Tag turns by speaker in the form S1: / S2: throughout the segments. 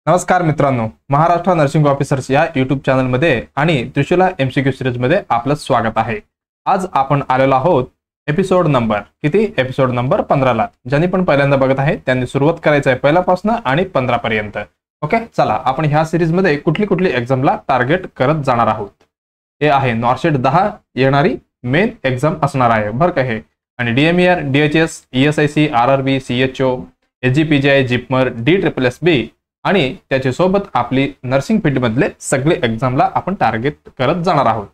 S1: नमस्कार मित्रांनो, Maharashtra nursing officers या यूट्यूब चॅनलमध्ये आणि त्रिशूला एमसीक्यू सिरीजमध्ये आपलं स्वागत आहे। आज आपण आलेलो आहोत एपिसोड नंबर एपिसोड नंबर 15 ला। ज्यांनी पण पहिल्यांदा बघत आहे त्यांनी सुरुवात करायचं आहे पहिल्यापासून आणि 15 पर्यंत। ओके, चला आपण ह्या सिरीज मध्ये कुठली एक्झामला टार्गेट करत जाणार आहोत। हे आहे नॉर्सेट 10 येणारी मेन एक्झाम असणार आहे बरं का हे। आणि DMER, DHS, ESIC, RRB, CHO, SGPGI, JIPMER, DSSSB आणि त्याच्या सोबत आपली नर्सिंग फील्ड मधले सगळे एक्झामला आपण टार्गेट करत जाणार आहोत।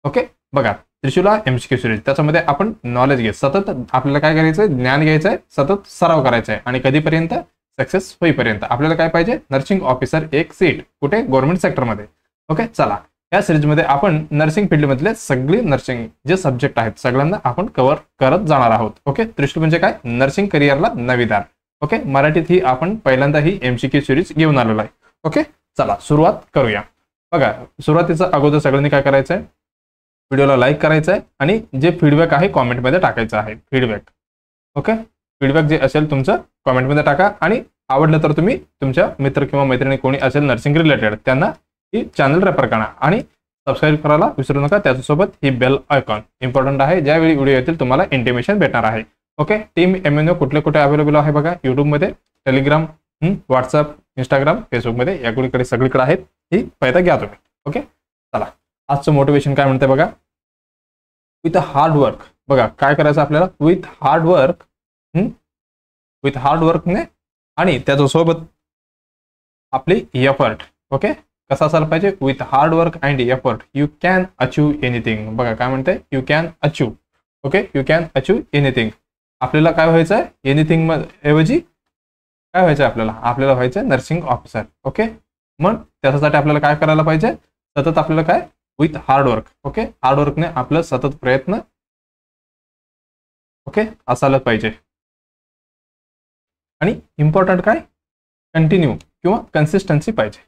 S1: ओके, बघा त्रिशूला एमसीक्यू सिरीज, त्याच्यामध्ये आपण नॉलेज घे, सतत आपल्याला काय करायचंय, ज्ञान घ्यायचंय, सतत सराव करायचा आहे आणि कधीपर्यंत सक्सेस होईपर्यंत। आपल्याला काय पाहिजे, नर्सिंग ऑफिसर एक सीट कुठे, गव्हर्नमेंट सेक्टरमध्ये। ओके, चला या सिरीज मध्ये आपण नर्सिंग फील्ड मधले सगळे नर्सिंग जे सब्जेक्ट आहेत सगळ्यांना आपण कव्हर करत जाणार आहोत। ओके, त्रिशूल म्हणजे काय, नर्सिंग करिअरला नवी दार। ओके, मराठीत ही आपण पहिल्यांदा ही एमसीक्यू सिरीज घेऊन आलेलो आहे। ओके, चला सुरुवात करूया। बघा, सुरुवातीचा अगोदर सगळ्यांनी काय करायचं आहे, व्हिडिओला लाईक करायचं आहे आणि जे फीडबॅक आहे कॉमेंटमध्ये टाकायचं आहे फीडबॅक। ओके, फीडबॅक जे असेल तुमचं कॉमेंटमध्ये टाका आणि आवडलं तर तुम्ही तुमच्या मित्र किंवा मैत्रिणी कोणी असेल नर्सिंग रिलेटेड त्यांना ही चॅनल रेफर करा आणि सबस्क्राईब करायला विसरू नका। त्याच्यासोबत ही बेल आयकॉन इम्पॉर्टंट आहे, ज्यावेळी व्हिडिओ येतील तुम्हाला इंटिमेशन भेटणार आहे। ओके, टीम एमएनओ कुठे अवेलेबल आहे बघा, यूट्यूबमध्ये, टेलिग्राम, व्हॉट्सअप, इंस्टाग्राम, फेसबुकमध्ये, याकडे सगळीकडे आहेत, ही फायदा घ्या तुम्ही। ओके, चला आजचं मोटिवेशन काय म्हणते बघा, विथ हार्ड वर्क। बघा काय करायचं आपल्याला, विथ हार्ड वर्कने आणि त्याच्यासोबत आपली एफर्ट। ओके, कसा असायला पाहिजे, with hard work and effort you can achieve anything. बघा काय म्हणते, you can achieve. Okay, you can achieve anything. आपल्याला काय व्हायचं आहे, एनिथिंग ऐवजी काय व्हायचं आपल्याला व्हायचं नर्सिंग ऑफिसर। ओके, मग त्यासाठी आपल्याला काय करायला पाहिजे, सतत आपल्याला काय, with hard work. Okay, hard वर्कने आपलं सतत प्रयत्न ओके असायला पाहिजे आणि इम्पॉर्टंट काय, कंटिन्यू किंवा कन्सिस्टन्सी पाहिजे।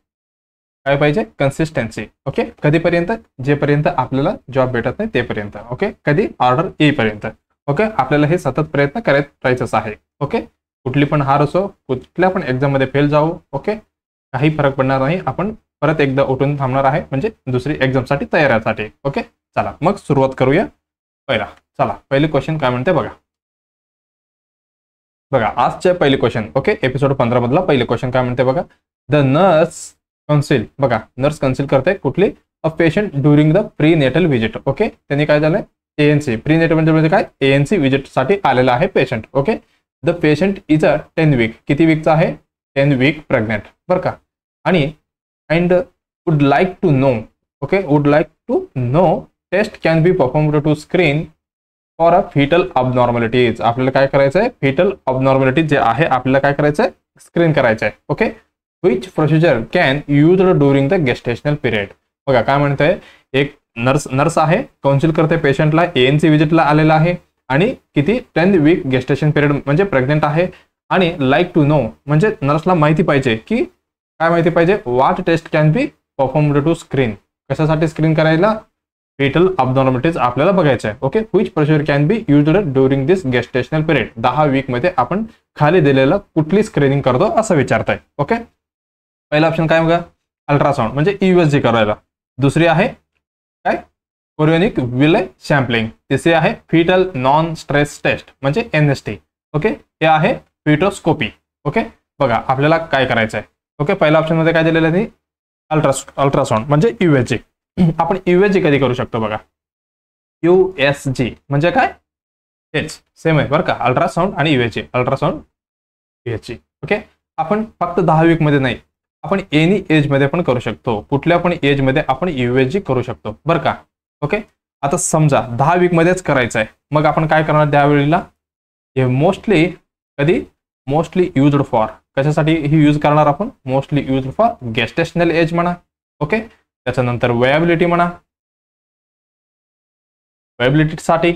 S1: काय पाहिजे, कन्सिस्टन्सी। ओके, कधीपर्यंत, जेपर्यंत आपल्याला जॉब भेटत नाही तेपर्यंत। ओके, कधी, ऑर्डर येईपर्यंत। ओके, आपल्याला हे सतत प्रयत्न करत राहायचंच आहे। ओके, कुठली पण हार असो, कुठल्या पण एक्झाम मध्ये फेल जाऊ, ओके काही फरक पडणार नाही, आपण परत एकदा उठून थांबणार आहे, म्हणजे दुसरी एक्झामसाठी तयारीसाठी। ओके, चला मग सुरुवात करूया। चला पहिले क्वेश्चन काय म्हणते बघा आजचे पहिले क्वेश्चन। ओके, एपिसोड 15 मधला पहिले क्वेश्चन काय म्हणते बघा, द नर्स काउन्सिल। बघा नर्स काउन्सिल करते कुठली, a patient during the prenatal visit. Okay, त्यांनी काय झालंय, एएनसी प्री नेटल म्हणजे काय, एएनसी विजिट साठी आलेला आहे patient. Okay, the patient is a 10 week, किती वीकचा आहे, 10 वीक प्रेग्नेंट बरं का। आणि and would like to know, okay would like to know test can be performed to screen for a foetal abnormalities. आपल्याला काय करायचं आहे, फिटल अबनॉर्मॅलिटीज जे आहे आपल्याला काय करायचं आहे, स्क्रीन करायचं आहे। Okay, which procedure can used during the gestational period. बघा काय म्हणतंय, एक नर्स आहे, काउन्सिल करते पेशंटला, एएनसी विजिटला आलेला आहे आणि किती, 10 वीक गेस्टेशन पिरियड म्हणजे प्रेग्नेंट आहे। आणि लाईक टू नो म्हणजे नर्सला माहिती पाहिजे की काय माहिती पाहिजे, what test can be performed to screen, कशासाठी स्क्रीन करायला, फिटल अबनॉर्मॅलिटीज आपल्याला बघायचं आहे। Okay, which procedure can be used during this gestational period, 10 week मध्ये आपण खाली दिलेलं कुठली स्क्रीनिंग करतो असं विचारताय। ओके, पहिला ऑप्शन काय बघा, अल्ट्रासाउंड म्हणजे ईयूएसजी करायला, दुसरी आहे काय, कोरियोनिक विले सॅम्पलिंग, तिसरी आहे फिटल नॉन स्ट्रेस टेस्ट म्हणजे एनएसटी। ओके, हे आहे फिटोस्कोपी। ओके, बघा आपल्याला काय करायचं आहे। ओके, पहिल्या ऑप्शन मध्ये काय दिलेलं आहे, अल्ट्रासाउंड म्हणजे यूएसजी। आपण यूएसजी कधी करू शकतो बघा, यूएसजी म्हणजे काय, हेच सेम आहे बरं का, अल्ट्रासाउंड आणि यूएसजी, अल्ट्रासाउंड यूएसजी। ओके, आपण फक्त 10 वीक मध्ये नाही, आपण एनी एज मध्ये पण करू शकतो, कुठल्या पण एज मध्ये आपण यूएसजी करू शकतो बरं का। ओके, आता समजा 10 वीक मध्येच करायचं आहे, मग आपण काय करणार त्यावेळेला, हे मोस्टली युज्ड फॉर, कशासाठी ही यूज करणार आपण, mostly used for gestational age म्हणा। ओके, त्याच्यानंतर वयाबिलिटी म्हणा, वयाबिलिटीसाठी,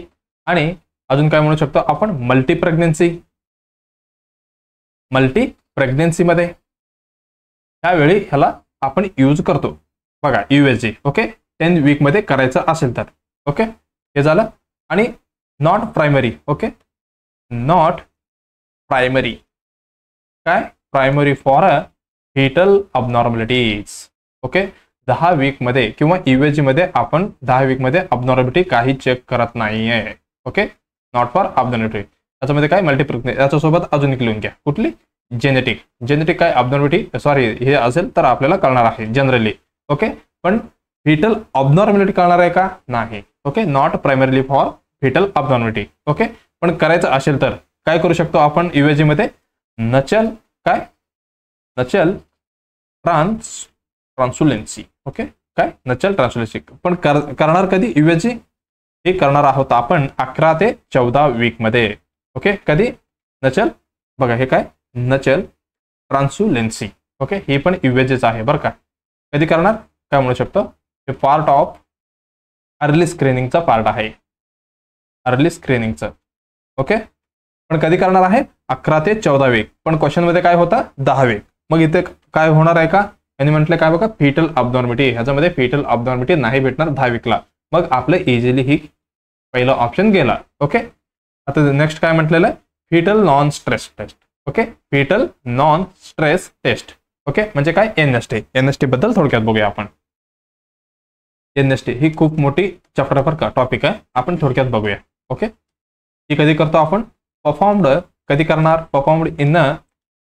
S1: आणि अजून काय म्हणू शकतो आपण, मल्टी प्रेग्नेन्सी मध्ये त्यावेळी ह्याला आपण यूज करतो बघा यूएसजी। ओके, 10 वीक मध्ये करायचं असेल तर। ओके, हे झालं। आणि not primary, okay not primary काय, primary for a foetal abnormalities. Okay, 10 week मध्ये किंवा ईव्हीजी मध्ये आपण 10 वीक मध्ये अबनॉर्मॅलिटी काही चेक करत नाहीये. Okay, not for abnormality. त्याच्यामध्ये काय मल्टिपल, याच्यासोबत अजून एक लिहून घ्या, कुठली जेनेटिक. जेनेटिक काय अबनॉर्मॅलिटी सॉरी हे असेल तर आपल्याला कळणार आहे जनरली. ओके, पण फिटल अबनॉर्मॅलिटी कळणार आहे का? नाही. Okay, not primarily for foetal abnormality. Okay, पण करायचं असेल तर काय करू शकतो आपण ईव्हीजी मध्ये? नचल काय? नचल ट्रान्सुलेन्सी. ओके, काय नचल ट्रान्सुलेन्सी. पण करणार कधी ईव्हीजी? हे करणार आहोत आपण 11 ते 14 वीक मध्ये. ओके, कधी? नचल बघा हे काय नचल ट्रान्सुलेन्सी. ओके, हे पण ईव्हीजीच आहे बरं का. कधी करणार? काय म्हणू शकतो? हे पार्ट ऑफ अर्ली स्क्रीनिंगचा पार्ट आहे, अर्ली स्क्रीनिंगचं. ओके, पण कधी करणार आहे? 11 ते 14 वीक. पण क्वेश्चन मध्ये काय होता? 10 वीक. मग इथे काय होणार आहे का? यांनी म्हटलं काय बघा, फिटल अबनॉर्मॅलिटी. ह्याच्यामध्ये फिटल अबनॉर्मॅलिटी नाही भेटणार 10 वीकला. मग आपलं इझिली ही पहिला ऑप्शन गेला. ओके, आता नेक्स्ट काय म्हटलेलं आहे? Fetal non stress test. Okay, fetal non stress test. Okay, म्हणजे काय? एनएसटी. एनएसटी बद्दल थोडक्यात बघूया आपण. एनएसटी ही खूप मोठी चॅप्टर टॉपिक आहे, आपण थोडक्यात बघूया. ओके, ही कधी करतो आपण? परफॉर्म्ड कधी करणार? Performed in a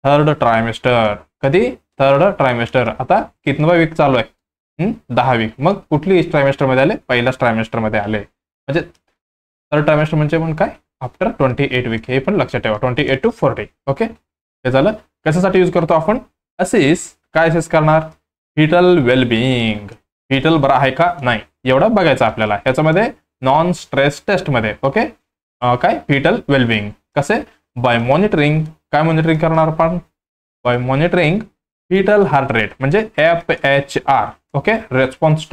S1: third trimester. कधी? Third trimester. आता कितवा वीक चालू आहे? 10 वीक. मग कुठली ट्रायमेस्टर मध्ये आले? पहिल्याच ट्रायमेस्टर मध्ये आले. म्हणजे थर्ड ट्रायमेस्टर म्हणजे पण काय? After 28 week. हे पण लक्षात ठेवा, 28 to 40. ओके, हे झालं. कशासाठी यूज करतो आपण? असेस. काय असेस करणार? Foetal well-being. फिटल बरं आहे का नाही एवढं बघायचं आपल्याला याच्यामध्ये नॉन स्ट्रेस टेस्ट मध्ये. ओके, काय? Foetal wellbeing. कसे? By monitoring. काय मॉनिटरिंग करणार आपण? By monitoring foetal heart rate म्हणजे FHR. Okay, response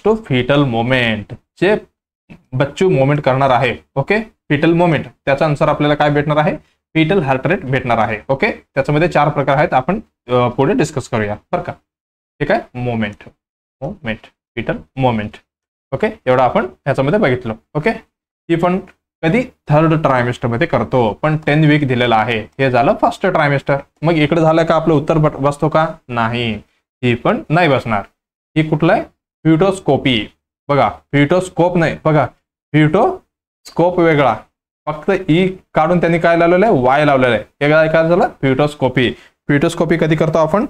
S1: to foetal moment. जे बच्चू मोमेंट करणार आहे. ओके, फिटल मोमेंट, त्याच्यानुसार आपल्याला काय भेटणार आहे? फिटल हार्ट रेट भेटणार आहे. ओके, त्याच्यामध्ये 4 प्रकार आहेत, आपण पुढे डिस्कस करूया बरं का. ठीक आहे, मोमेंट फिटल मोमेंट. ओके, एवढं आपण ह्याच्यामध्ये बघितलं. ओके, ही पण कधी? थर्ड ट्रायमेस्टर मध्ये करतो, पण 10 वीक दिलेला आहे. हे झालं फर्स्ट ट्रायमेस्टर. मग इकडे झालं का आपलं उत्तर बसतो का? नाही, ही पण नाही बसणार. ही कुठलं आहे? फ्युटोस्कोपी. बघा, फ्युटोस्कोप नाही, बघा फ्युटोस्कोप वेगळा, फक्त ई काढून त्यांनी काय लावलेलं आहे? वाय लावलेलं आहे. हे काय झालं? फ्युटोस्कोपी. फ्युटोस्कोपी कधी करतो आपण?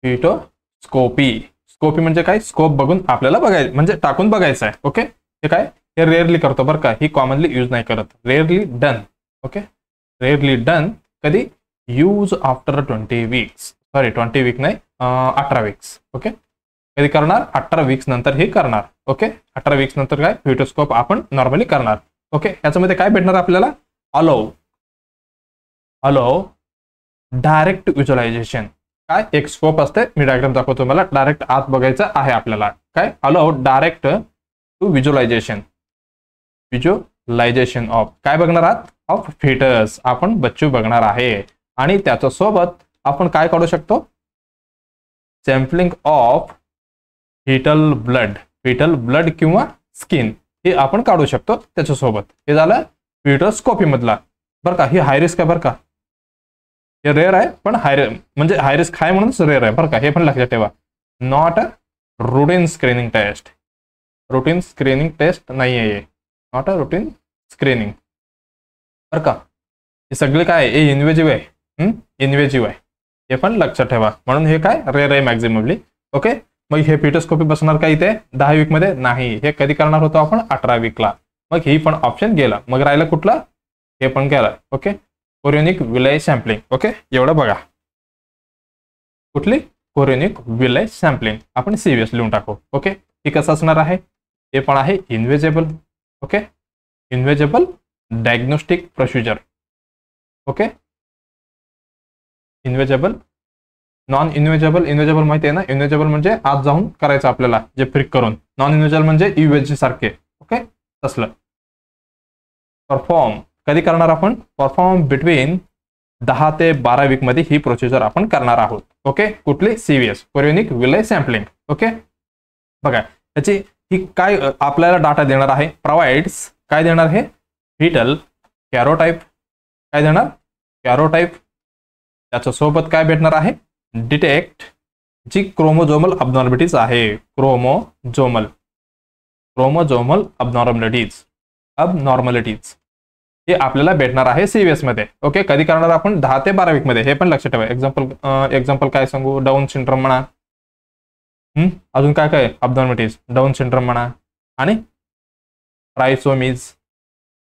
S1: फ्युटोस्कोपी. स्कोपी म्हणजे काय? स्कोप बघून आपल्याला बघायचं, म्हणजे टाकून बघायचं आहे. ओके, हे काय? हे रेअरली करतो बरं का, ही कॉमनली यूज नाही करत. Rarely done. Okay, rarely done. कधी? Use after 20 weeks. Sorry 20 week नाही, 18 वीक्स. ओके, कधी करणार? 18 वीक्स नंतर हे करणार. ओके, 18 वीक्स नंतर काय? फ्युटोस्कोप आपण नॉर्मली करणार. ओके, याच्यामध्ये काय भेटणार आपल्याला? अलो डायरेक्ट व्हिज्युअलायझेशन. काय? एक स्कोप असते, मी डायग्राम दाखवतो तुम्हाला. डायरेक्ट आत बघायचं आहे आपल्याला. काय? Allow direct to visualization. Visualization of काय बघणार आहात? Of fetus. आपण बच्चू बघणार आहे आणि त्याच्यासोबत आपण काय काढू शकतो? सॅम्पलिंग ऑफ फिटल ब्लड किंवा स्किन हे आपण काढू शकतो त्याच्यासोबत. हे झालं फ्युटोस्कोपी मधला बरं का. ही हाय रिस्क आहे बरं का, हे रेअर आहे, पण म्हणजे हाय रिस्क आहे म्हणूनच रेअर आहे बरं का, हे पण लक्षात ठेवा. Not a routine screening test. Routine screening test नाही आहे, नॉट अ रुटीन स्क्रीनिंग बरं का. हे सगळे काय आहे? इन्व्हेजिव्ह आहे, इन्व्हेजिव्ह आहे, हे पण लक्षात ठेवा. म्हणून हे काय? रेअर आहे मॅक्झिममली. ओके, मग हे फिटोस्कोपी बसणार का इथे 10 वीक मध्ये? नाही, हे कधी करणार होतो आपण? 18 वीकला. मग ही पण ऑप्शन गेला. मग राहिलं कुठला? हे पण गेलं. ओके, कोरियोनिक विलय सॅम्पलिंग. ओके, एवढं बघा. कुठली? कोरियोनिक विलय सॅम्पलिंग. आपण सीव्हीएस लिहून टाकू. ओके, ही कसं असणार आहे? हे पण आहे invisible. Okay, invisible diagnostic procedure. Okay, invisible, non invisible. Invisible माहिती आहे ना? इन्व्हिजिबल म्हणजे आत जाऊन करायचं आपल्याला, जे फ्रिक करून. नॉन इन्व्हिजिबल म्हणजे यूएसजी सारखे. ओके, तसलं. परफॉर्म कधी करणार आपण? परफॉर्म बिटवीन 10 ते 12 वीक मध्ये ही प्रोसिजर आपण करणार आहोत. ओके, कुठली? सीव्हीएस, कोरियोनिक विलय सॅम्पलिंग. ओके, बघा त्याची ही काय आपल्याला डाटा देणार आहे? प्रोव्हाइड्स काय देणार आहे? फिटल कॅरोटाइप. काय देणार, कॅरोटाइप. त्याच्या सोबत काय भेटणार आहे, डिटेक्ट जी क्रोमोझोमल अबनॉर्मलिटीज आहे, क्रोमोझोमल अबनॉर्मलिटीज हे आपल्याला भेटणार आहे सीव्हीएस मध्ये. ओके, कधी करणार आपण, 10 ते 12 वीक मध्ये. हे पण लक्षात ठेवा. एक्झाम्पल काय सांगू, डाऊन सिंड्रोम म्हणा, अजून काय काय अबनॉर्मलिटीज, डाऊन सिंड्रोम म्हणा आणि ट्रायसोमीज.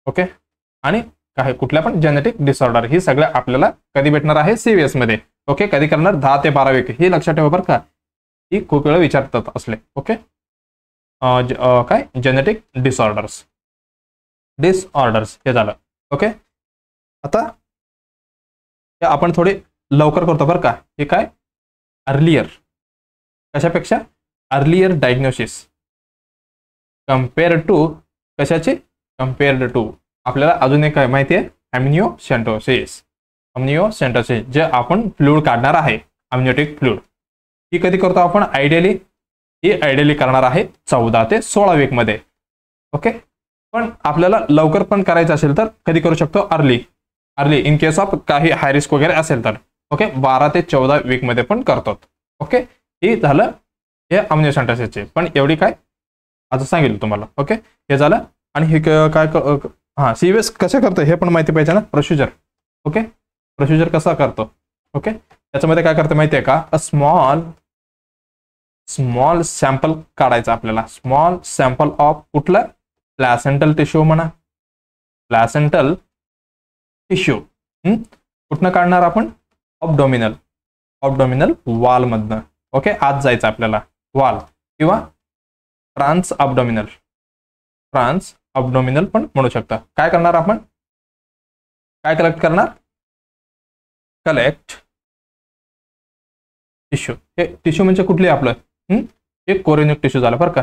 S1: ओके, आणि काय कुठल्या पण जेनेटिक डिसऑर्डर, ही सगळं आपल्याला कधी भेटणार आहे, सीव्हीएस मध्ये. ओके, कधी करणार, 10 ते 12 वीक. हे लक्षात ठेवा बरं का, ही खूप वेळा विचारतात असले. ओके, काय जेनेटिक डिसऑर्डर्स हे झालं. ओके, आता आपण थोडे लवकर करतो बरं का. हे काय, अर्लियर, कशापेक्षा, अर्लियर डायग्नोसिस कम्पेअर्ड टू, कशाचे, कम्पेअर्ड टू आपल्याला अजून एक काय माहिती आहे, अम्निओसेंटोसिस, जे आपण फ्लूइड काढणार आहे, अम्निओटिक फ्लूइड. ही कधी करतो आपण, आयडियली करणार आहे 14 ते 16 वीक मध्ये. ओके, पण आपल्याला लवकर पण करायचं असेल तर कधी करू शकतो, अर्ली इन केस ऑफ काही हाय रिस्क वगैरे असेल तर. ओके, 12 ते 14 वीक मध्ये पण करतो. ओके, हे झालं हे अम्निओसेंटोसिसचे. पण एवढी काय आता सांगितलं तुम्हाला. ओके, हे झालं. आणि हे काय, सीव्हीएस कसं करतो हे पण माहिती पाहिजे ना, प्रोसिजर. ओके, प्रोसिजर कसा करतो. ओके, त्याच्यामध्ये काय करतं माहिती आहे का, अ स्मॉल सॅम्पल काढायचा आपल्याला, स्मॉल सॅम्पल ऑफ कुठलं, प्लॅसेंटल टिश्यू म्हणा, प्लॅसेंटल टिश्यू. कुठनं काढणार आपण, ऑब्डोमिनल वॉल मधनं. ओके, आत जायचं आपल्याला, वॉल किंवा ट्रान्स अब्डोमिनल पण म्हणू शकता. काय करणार आपण, काय कलेक्ट करणार, कलेक्ट टिश्यू. हे टिश्यू म्हणजे कुठले आपलं, हे कोरिनिक टिश्यू झालं बरं का,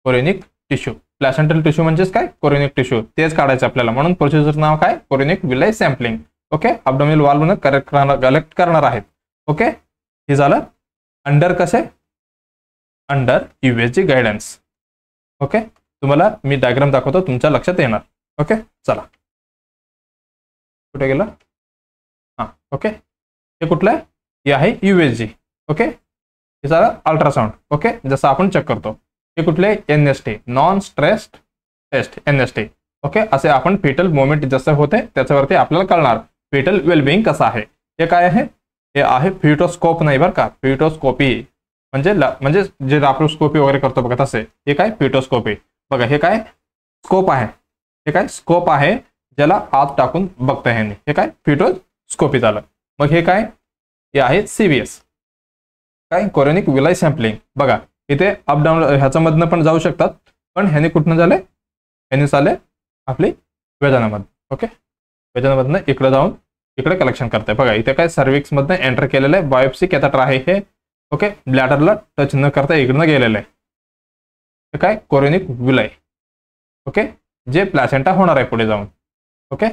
S1: कोरिनिक टिश्यू. प्लॅसेंटल टिश्यू म्हणजेच काय, कोरिनिक टिश्यू, तेच काढायचं आपल्याला. म्हणून प्रोसिजर नाव काय, chorionic villi sampling. Okay, abdominal wall म्हणून कलेक्ट करणार आहेत. ओके, हे झालं. अंडर कसे, अंडर USG गायडन्स. ओके, तुम्हाला मी डायग्राम दाखवतो, तुमच्या लक्षात येणार. ओके, चला, कुठे गेलं, ओके, हे कुठलं आहे, हे आहे USG. ओके, हे झालं अल्ट्रासाउंड. ओके, जसं आपण चेक करतो. हे कुठले, NST, non stress test, NST. Okay, असे आपण फिटल मोमेंट जसं होते त्याच्यावरती आपल्याला कळणार फिटल वेलबिंग कसं आहे. हे काय आहे, हे आहे फिटोस्कोप, नाही बरं का, फिटोस्कोपी म्हणजे जे लॅप्रोस्कोपी वगैरे करतो बघा तसे. हे काय, फिटोस्कोपी. बघा, हे काय स्कोप आहे, हे काय स्कोप आहे ज्याला आत टाकून बघता ह्यांनी, हे काय फिटोस्कोपी झालं. मग हे काय, हे आहे CVS, काय कोरिनिक विलाई सॅम्पलिंग. बघा, इथे अप डाऊन ह्याच्यामधनं पण जाऊ शकतात, पण ह्याने कुठनं झाले, ह्याने चालले आपली वेदनामधून. ओके, वेदनामधनं इकडे जाऊन इकडे कलेक्शन करताय. बघा, इथे काय सर्विक्स मधनं एंटर केलेलं आहे, बायोप्सी कॅथेटर आहे हे. ओके, ब्लॅडरला टच न करता इकडनं गेलेलं आहे. हे काय, कोरिनिक विलाई. ओके, जे प्लॅसेंटा होणार आहे पुढे जाऊन. ओके,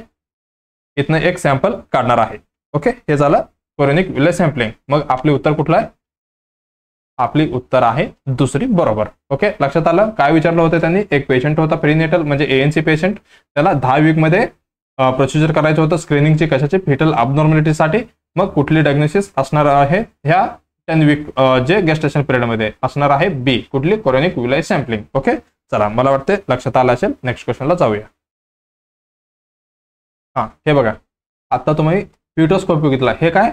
S1: इथनं एक सॅम्पल काढणार आहे. ओके, हे झालं कोरिनिक विलाई सॅम्पलिंग. मग आपले उत्तर कुठलं आहे, आपली उत्तर आहे दुसरी, बरोबर. ओके, लक्षात आलं. काय विचारलं होतं त्यांनी, एक पेशंट होता प्रीनेटल म्हणजे ANC पेशंट, त्याला 10 वीक मध्ये प्रोसिजर करायचं होतं स्क्रीनिंगची, कशाची, फिटल अबनॉर्मॅलिटीसाठी. मग कुठली डायग्नोसिस असणार आहे, ह्या 10 वीक जे गेस्टेशन पिरियडमध्ये असणार आहे, B, कुठली, कोरिनिक विलाई सॅम्पलिंग. ओके, चला, मला वाटते लक्षात आलं असेल. नेक्स्ट क्वेश्चनला जाऊया. हे बघा, आता तुम्ही फिटोस्कोप बघितला. हे काय,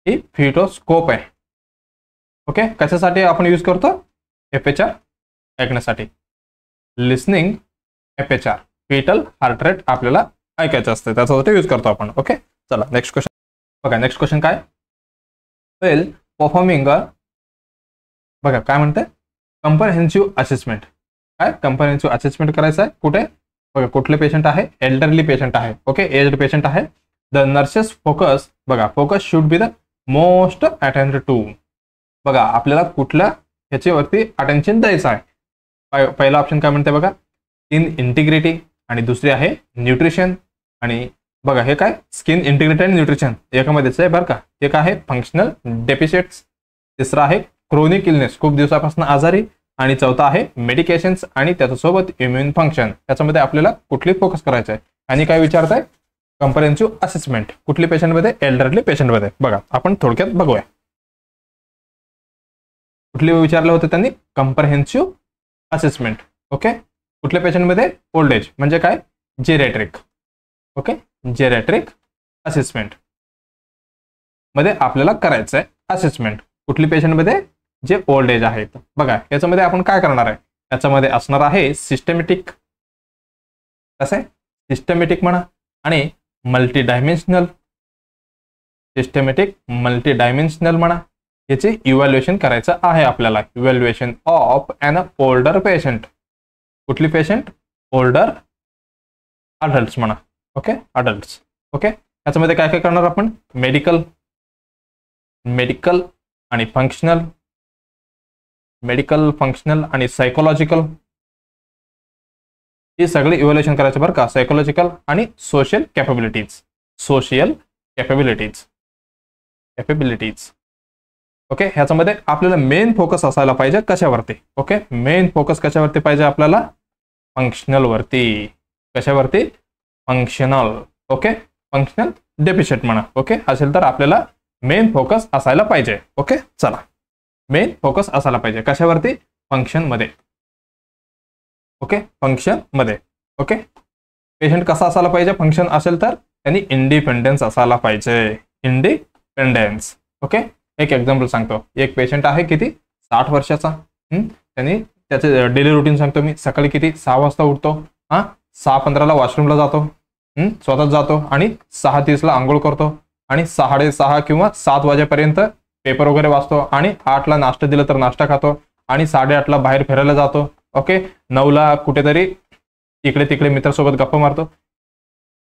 S1: ही फिटोस्कोप आहे. ओके, कशासाठी आपण यूज करतो, FHR ऐकण्यासाठी, listening FHR, fetal heart rate आपल्याला ऐकायचं असतं, त्याच्यासाठी यूज करतो आपण. ओके, चला, नेक्स्ट क्वेश्चन बघा. नेक्स्ट क्वेश्चन काय, वेल परफॉर्मिंग, बघा काय म्हणते, कंप्रहेन्सिव्ह असेसमेंट. काय, कंप्रहेन्सिव्ह असेसमेंट करायचं आहे कुठे, बघा कुठले पेशंट आहे, एल्डरली पेशंट आहे. ओके, एज्ड पेशंट आहे. द नर्सेस फोकस, बघा focus should be the most attend to. बघा, आपल्याला कुठल्या ह्याच्यावरती अटेन्शन द्यायचं आहे. पहिला ऑप्शन काय म्हणते बघा, स्किन इंटिग्रिटी, आणि दुसरी आहे न्यूट्रिशन. आणि बघा, हे काय, स्किन इंटिग्रिटी आणि न्यूट्रिशन एकामध्येच आहे बरं का. एक आहे फंक्शनल डेफिशिट्स, तिसरा आहे क्रोनिक इलनेस, खूप दिवसापासून आजारी, आणि चौथा आहे मेडिकेशन्स आणि त्याच्यासोबत इम्युन फंक्शन. त्याच्यामध्ये आपल्याला कुठली फोकस करायचं आहे. आणि काय विचारताय, कॉम्प्रिहेन्सिव्ह असेसमेंट कुठली पेशंटमध्ये, एल्डरली पेशंटमध्ये. बघा आपण थोडक्यात बघूया. कुठली विचारलं होतं त्यांनी, कॉम्प्रिहेन्सिव्ह असेसमेंट. ओके, कुठल्या पेशंटमध्ये, ओल्ड एज म्हणजे काय, जेरॅट्रिक. ओके, जेरॅट्रिक असेसमेंट मध्ये आपल्याला करायचं आहे असेसमेंट. कुठली पेशंटमध्ये, जे ओल्ड एज आहेत. बघा याच्यामध्ये आपण काय करणार आहे, याच्यामध्ये असणार आहे सिस्टमॅटिक, कसं आहे सिस्टमॅटिक म्हणा, आणि multidimensional. Systematic multidimensional म्हणा, याचे इव्हॅल्युएशन करायचं आहे आपल्याला. Evaluation of an older patient. कुठली पेशंट, ओल्डर अडल्ट्स म्हणा. Okay, adults. ओके, याच्यामध्ये काय काय करणार आपण, मेडिकल आणि फंक्शनल, मेडिकल, फंक्शनल आणि सायकोलॉजिकल, ही सगळी इव्हॅल्युएशन करायचं बरं का. सायकोलॉजिकल आणि social capabilities. Social capabilities. Okay, ह्याच्यामध्ये आपल्याला मेन फोकस असायला पाहिजे कशावरती. ओके, मेन फोकस कशावरती पाहिजे आपल्याला, फंक्शनल वरती. कशावरती, फंक्शनल. ओके, फंक्शनल डेफिशिएंट म्हणा. ओके, असेल तर आपल्याला मेन फोकस असायला पाहिजे. ओके, चला मेन फोकस असायला पाहिजे कशावरती, फंक्शन मध्ये. ओके, फंक्शन मध्ये. ओके, पेशंट कसा असायला पाहिजे, फंक्शन असेल तर त्यांनी इंडिपेंडेन्स असायला पाहिजे. इंडिपेंडेन्स. ओके, एक एक्झाम्पल सांगतो. एक पेशंट आहे किती, 60 वर्षाचा. त्यांनी त्याचे डेली रुटीन सांगतो मी. सकाळी किती, 6 वाजता उठतो. 6:15 वॉशरूमला जातो, स्वतःच जातो, आणि 6:30 आंघोळ करतो, आणि 6:30 किंवा 7 वाजेपर्यंत पेपर वगैरे वाचतो, आणि 8 नाश्ता दिला तर नाश्ता खातो, आणि 8:30 बाहेर फिरायला जातो. ओके, 9 कुठेतरी इकडे तिकडे मित्रासोबत गप्पा मारतो.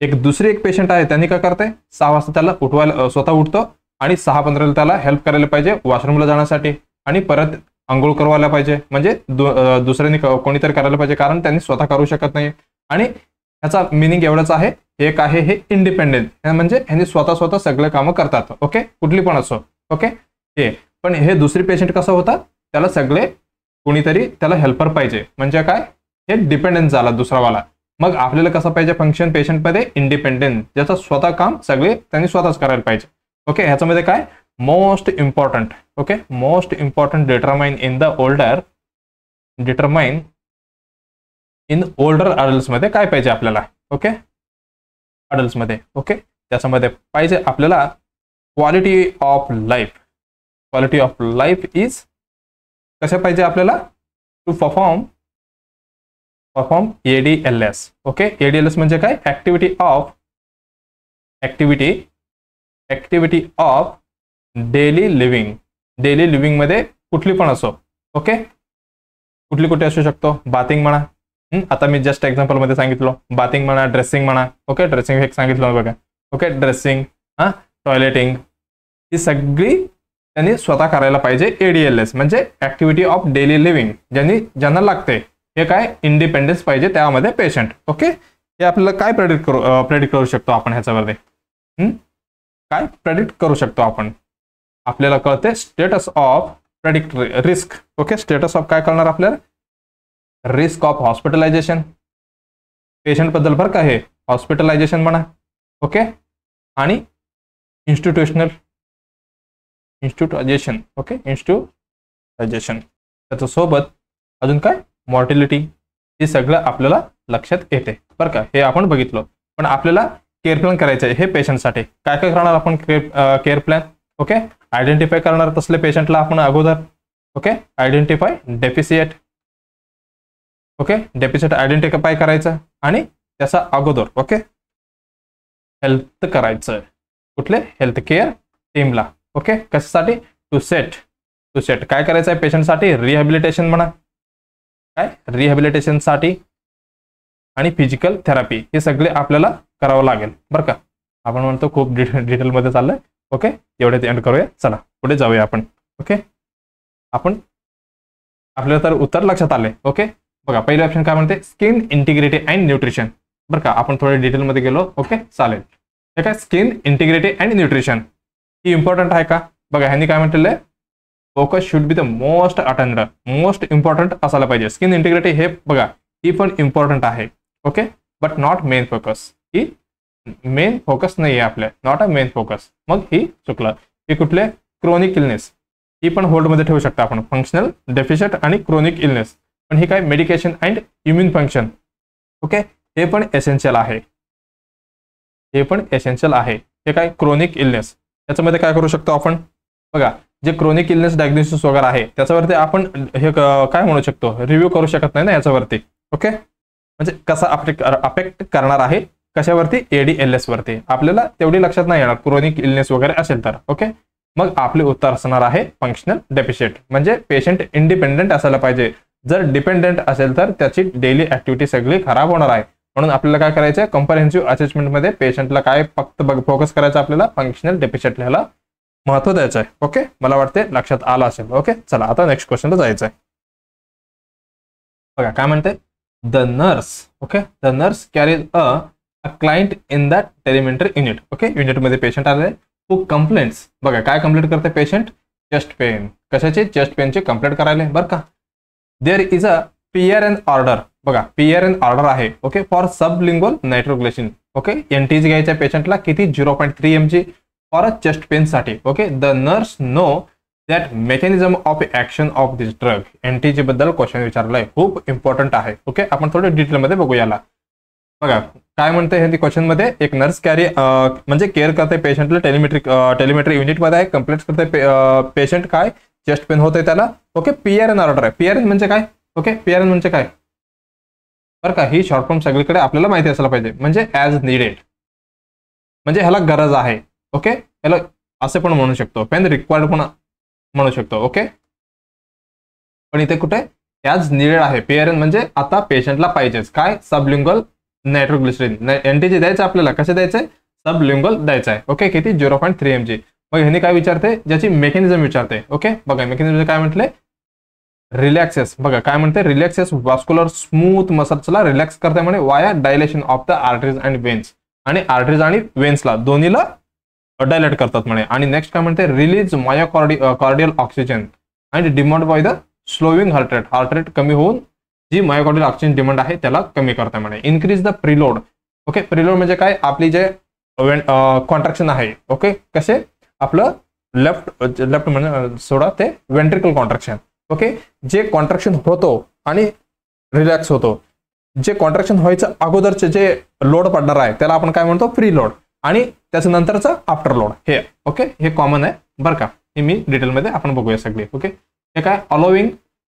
S1: एक दुसरी एक पेशंट आहे, त्यांनी काय करते, 6 वाजता त्याला उठवायला स्वतः उठतो, आणि 6:15 त्याला हेल्प करायला पाहिजे वॉशरूमला जाण्यासाठी, आणि परत आंघोळ करवायला पाहिजे. म्हणजे दुसऱ्यांनी कोणीतरी करायला पाहिजे, कारण त्यांनी स्वतः करू शकत नाही. आणि ह्याचा मिनिंग एवढंच आहे, एक आहे हे इंडिपेंडेंट, म्हणजे ह्यांनी स्वतः सगळे कामं करतात. ओके, कुठली पण असो. ओके, हे पण हे दुसरी पेशंट कसं होता, त्याला सगळे कोणीतरी त्याला हेल्पर पाहिजे. म्हणजे काय, हे डिपेंडन्स झाला दुसरावाला. मग आपल्याला कसं पाहिजे, फंक्शन पेशंटमध्ये इंडिपेंडेंट, ज्याचं स्वतः काम सगळे त्यांनी स्वतःच करायला पाहिजे. ओके, ह्याच्यामध्ये काय, most important. Okay, most important determine in older adults मध्ये काय पाहिजे आपल्याला. ओके, अडल्ट्स मध्ये. ओके, त्याच्यामध्ये पाहिजे आपल्याला quality of life. Quality of life is कशा पाहिजे आपल्याला, to perform ADLS. Okay, ADLS म्हणजे काय, activity of daily living. Daily living मध्ये कुठली पण असो. ओके, कुठे असू शकतो, बाथिंग म्हणा. आता मी जस्ट एक्झाम्पल मध्ये सांगितलं, बाथिंग म्हणा, ड्रेसिंग म्हणा. ओके, ड्रेसिंग एक सांगितलं बघा. ओके, ड्रेसिंग, टॉयलेटिंग, ही सगळी त्यांनी स्वतः करायला पाहिजे. ADLS म्हणजे ऍक्टिव्हिटी ऑफ डेली लिव्हिंग, ज्यांना लागते. हे काय, इंडिपेंडेन्स पाहिजे त्यामध्ये पेशंट. ओके, हे आपल्याला काय प्रेडिक्ट करू शकतो आपण ह्याच्यामध्ये, काय प्रेडिक्ट करू शकतो आपण, आपल्याला कळते status of predict risk. Okay, status of काय करणार आपल्याला, रिस्क ऑफ हॉस्पिटलायझेशन. पेशंट बद्दल बरं का, हे हॉस्पिटलायझेशन म्हणा. ओके, आणि इन्स्टिट्यूटायझेशन. ओके, इन्स्टिट्यूटायझेशन, त्याच्यासोबत अजून काय, मॉर्टिलिटी. हे सगळं आपल्याला लक्षात येते बरं का. हे आपण बघितलं. पण आपल्याला केअर प्लॅन करायचं आहे हे पेशंटसाठी. काय काय करणार आपण केअर प्लॅन. ओके, आयडेंटिफाय करणार तसले पेशंटला आपण अगोदर. Okay, identify deficit. Okay, deficit identify करायचं, आणि त्याचा अगोदर ओके हेल्थ करायचं. कुठले, हेल्थ केअर टीमला. ओके, कशासाठी, टू सेट काय करायचं आहे पेशंटसाठी, रिहॅबिलिटेशन म्हणा. काय, रिहॅबिलिटेशनसाठी, आणि फिजिकल थेरपी. हे सगळे आपल्याला करावं लागेल बरं का. आपण म्हणतो खूप डिटेलमध्ये चाललंय. ओके, एवढे एंड करूया. चला पुढे जाऊया आपण. ओके, आपल्याला तर उत्तर लक्षात आले. ओके, बघा पहिलं ऑप्शन काय म्हणते, स्किन इंटिग्रिटी अँड न्यूट्रिशन. बरं का, आपण थोडे डिटेलमध्ये गेलो. ओके, चालेल. हे काय, skin integrity and nutrition he important आहे का. बघा ह्यांनी काय म्हटलेलं आहे, focus should be the most attend, most important असायला पाहिजे. स्किन इंटिग्रिटी हे बघा, ही पण इम्पॉर्टंट आहे. Okay, but not main focus. He main focus नाही आहे आपल्या, नॉट अ मेन फोकस. मग ही चुकलं. हे कुठले क्रोनिक इलनेस, ही पण होल्डमध्ये ठेवू शकता आपण. फंक्शनल डेफिशिट आणि क्रोनिक इलनेस, पण ही काय medication and immune function. Okay, हे पण एसेन्शियल आहे. हे पण एसेन्शियल आहे. हे काय क्रोनिक इलनेस, याच्यामध्ये काय करू शकतो आपण बघा. जे क्रोनिक इलनेस डायग्नोसिस वगैरे आहे त्याच्यावरती आपण हे काय म्हणू शकतो, रिव्ह्यू करू शकत नाही ना याच्यावरती. ओके, म्हणजे कसा अफेक्ट करणार आहे कशावरती, ADLS वरती. आपल्याला तेवढी लक्षात नाही येणार क्रोनिक इलनेस वगैरे असेल तर. ओके, मग आपले उत्तर असणार आहे फंक्शनल डेफिशिट. म्हणजे पेशंट इंडिपेंडेंट असायला पाहिजे. जर डिपेंडेंट असेल तर त्याची डेली ऍक्टिव्हिटी सगळी खराब होणार आहे. म्हणून आपल्याला काय करायचं आहे, कंप्रहेन्सिव्ह असेसमेंटमध्ये पेशंटला काय फक्त फोकस करायचं आपल्याला, फंक्शनल डेफिशिट ह्याला महत्व द्यायचं आहे. ओके, मला वाटते लक्षात आलं असेल. ओके, चला आता नेक्स्ट क्वेश्चनला जायचं आहे. बघा काय म्हणते, the nurse. Okay, the nurse carries a client in the telemetry unit. Okay, युनिटमध्ये पेशंट आले, हू कंप्लेंट्स. बघा काय कंप्लेंट करते पेशंट, चेस्ट पेन. कशाची, चेस्ट पेनची कंप्लेंट करायला बरं का. There is a PRN order. बघा PRN ऑर्डर आहे. Okay, for sublingual nitroglycerin. Okay, NTG घ्यायच्या पेशंटला किती, 0.3 mg for a chest pain साठी. Okay, the nurse know that mechanism of action of this drug. NTG बद्दल क्वेश्चन विचारलाय, खूप important आहे. Okay, आपण थोडं डिटेलमध्ये बघू याला. बघा काय म्हणते हे क्वेश्चन मध्ये, एक नर्स कॅरी म्हणजे केअर करते पेशंटला टेलिमेट्री युनिटमध्ये आहे. कंप्लेंट करते पेशंट काय चेस्ट पेन होते त्याला. ओके, PRN ऑर्डर आहे. PRN म्हणजे काय, ओके, PRN म्हणजे काय बरं का, ही शॉर्ट फॉर्म सगळीकडे आपल्याला माहिती असायला पाहिजे. म्हणजे ॲज नीडेड, म्हणजे ह्याला गरज आहे. ओके, ह्याला असे पण म्हणू शकतो, पेन रिक्वायर्ड पण म्हणू शकतो. ओके, पण इथे कुठे ॲज नीडेड आहे. PRN म्हणजे आता पेशंटला पाहिजेच काय, सबलिंग्वल नायट्रोग्लिसरीन. NTG द्यायचं आपल्याला, कसे द्यायचंय, सबलिंग्वल द्यायचं आहे. ओके, किती, 0.3 mg. मग ह्याने काय विचारते, ज्याची मेकॅनिझम विचारते. ओके, बघा मेकॅनिझम काय म्हटले, रिलॅक्सेस. बघा काय म्हणते, रिलॅक्सेस वास्कुलर स्मूथ मसल्सला रिलॅक्स करते म्हणे, वाया dilation of the arteries and veins. आणि आर्टरीज आणि वेन्सला दोन्हीला डायलेट करतात म्हणे. आणि नेक्स्ट काय म्हणते, release myocardial oxygen and demand by the slowing heart rate. Heart rate कमी होऊन जी मायोकार्डियल ऑक्सिजन डिमांड आहे त्याला कमी करते म्हणे. Increase the preload. Okay, preload म्हणजे काय, आपली जे कॉन्ट्रॅक्शन आहे. ओके, कसे आपलं लेफ्ट म्हणजे सोडा ते वेंट्रिकल कॉन्ट्रॅक्शन. ओके, जे कॉन्ट्रॅक्शन होतो आणि रिलॅक्स होतो, जे कॉन्ट्रॅक्शन व्हायचं अगोदरचे जे लोड पडणार आहे त्याला आपण काय म्हणतो, प्री लोड. आणि त्याच्या नंतरचा आफ्टर लोड. हे ओके, हे कॉमन आहे बरं का. हे मी डिटेलमध्ये आपण बघूया सगळे. ओके, हे काय, अलोविंग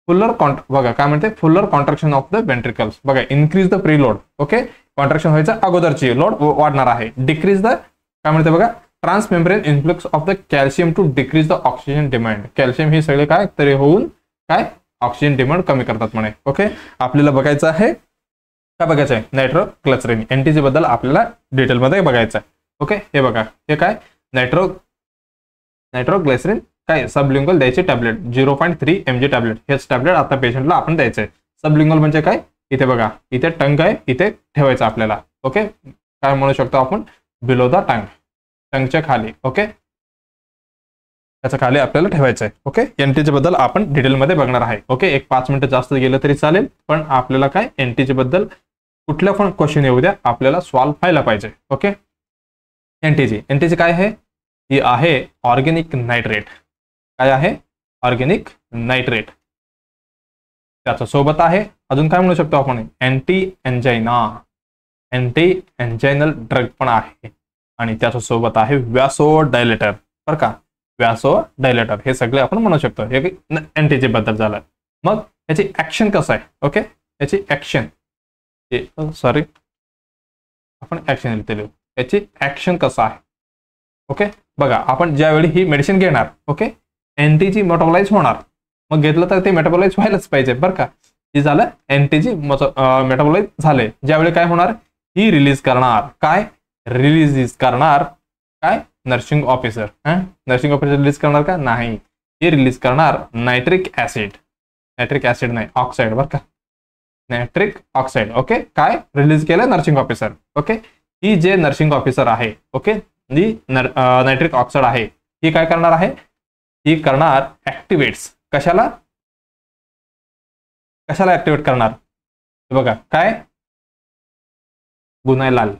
S1: फुल्लर बघा काय म्हणते, फुल्लर कॉन्ट्रॅक्शन ऑफ द वेंट्रिकल्स. बघा increase the pre load. Okay, contraction व्हायचं अगोदरची लोड वाढणार आहे. डिक्रीज द काय म्हणते बघा, transmembrane influx of the calcium to decrease the oxygen demand. Calcium ही सगळे काय तरी होऊन काय ऑक्सिजन डिमांड कमी करतात म्हणे. ओके, आपल्याला बघायचं आहे काय बघायचं आहे, नायट्रोग्लिसरीन. NTG बद्दल आपल्याला डिटेलमध्ये बघायचं आहे. ओके, हे बघा हे काय, नायट्रोग्लिसरीन काय सबलिंग्वल द्यायचे टॅबलेट, 0.3 mg टॅबलेट. हेच टॅबलेट आता पेशंटला आपण द्यायचंय. सबलिंग्वल म्हणजे काय, इथे बघा, इथे टंग आहे, इथे ठेवायचं आपल्याला. ओके, काय म्हणू शकतो आपण, बिलो द टंग, टंगच्या खाली. ओके, त्याच्या खाली आपल्याला ठेवायचं आहे. ओके, NTG बद्दल आपण डिटेलमध्ये बघणार आहे. ओके, एक 5 मिनिटं जास्त गेलं तरी चालेल, पण आपल्याला काय NTG बद्दल कुठल्या पण क्वेश्चन येऊ द्या, आपल्याला सॉल्व्ह व्हायला पाहिजे. ओके, NTG काय आहे, ही आहे ऑर्गेनिक नायट्रेट. काय आहे, ऑर्गेनिक नायट्रेट. त्याच्या सोबत आहे अजून काय म्हणू शकतो आपण, अँटी एंजाइनल ड्रग पण आहे. आणि त्याच्या सोबत आहे व्यासोडायलेटर बरं का, व्यासोडायलेटर. हे सगळे आपण म्हणू शकतो. हे NTG बद्दल झालं. मग याची ऍक्शन कसं आहे. ओके, याची ऍक्शन, सॉरी आपण ऍक्शन लिहितो, याची ऍक्शन कसं आहे. ओके, बघा आपण ज्यावेळी ही मेडिसिन घेणार, ओके, NTG मेटाबोलाइज होणार. मग घेतलं तर ते मेटाबोलाइज व्हायलाच पाहिजे बरं का. हे झालं NTG मेटाबोलाइज झाले. ज्यावेळी काय होणार, ही रिलीज करणार काय, रिलीज करणार काय, nursing officer. Nursing officer release करणार का, नाही, हे रिलीज करणार नायट्रिक ऍसिड. नायट्रिक ऍसिड नाही, ऑक्साईड बरं का, नायट्रिक ऑक्साईड. ओके, काय रिलीज केलं नर्सिंग ऑफिसर. ओके, ही जे नर्सिंग ऑफिसर आहे, ओके, जी नायट्रिक ऑक्साईड आहे, ही काय करणार आहे, ही करणार ऍक्टिवेट्स. कशाला ऍक्टिवेट करणार, बघा काय, गुनायलाल.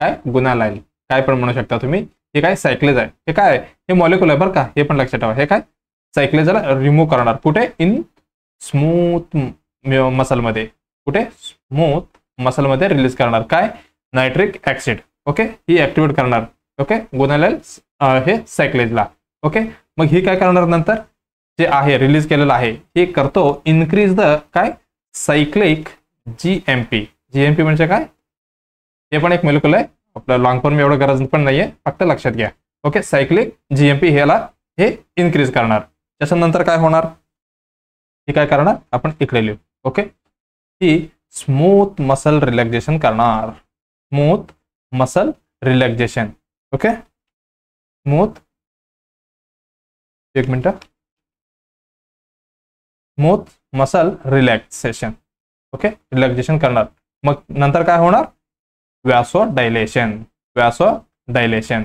S1: काय गुणालाईल काय पण म्हणू शकता तुम्ही. हे काय सायक्लेज आहे. हे काय हे मॉलिक्युल आहे बरं का, हे पण लक्षात ठेवा. हे काय सायक्लेजला रिमूव्ह करणार कुठे इन स्मूथ मसलमध्ये, कुठे स्मूथ मसलमध्ये रिलीज करणार काय नायट्रिक ऍसिड. ओके ही ऍक्टिव्हेट करणार. ओके गुणालाईल हे सायक्लेजला. ओके मग ही काय करणार नंतर जे आहे रिलीज केलेलं आहे हे करतो इन्क्रीज द काय सायक्लिक जीएमपी. जीएमपी म्हणजे काय हे पण एक मॉलिक्युल आहे. आपलं लॉंग फॉर्म एवढं गरज पण नाहीये, फक्त लक्षात घ्या. ओके सायक्लिक जीएमपी ह्याला हे इन्क्रीज करणार. त्याच्यानंतर काय होणार हे काय करणार आपण इकडे लिहू. ओके ही स्मूथ मसल रिलॅक्सेशन करणार. Smooth muscle relaxation. Okay smooth एक minute smooth muscle relaxation. Okay relaxation करणार. मग नंतर काय होणार vasodilation. Vasodilation.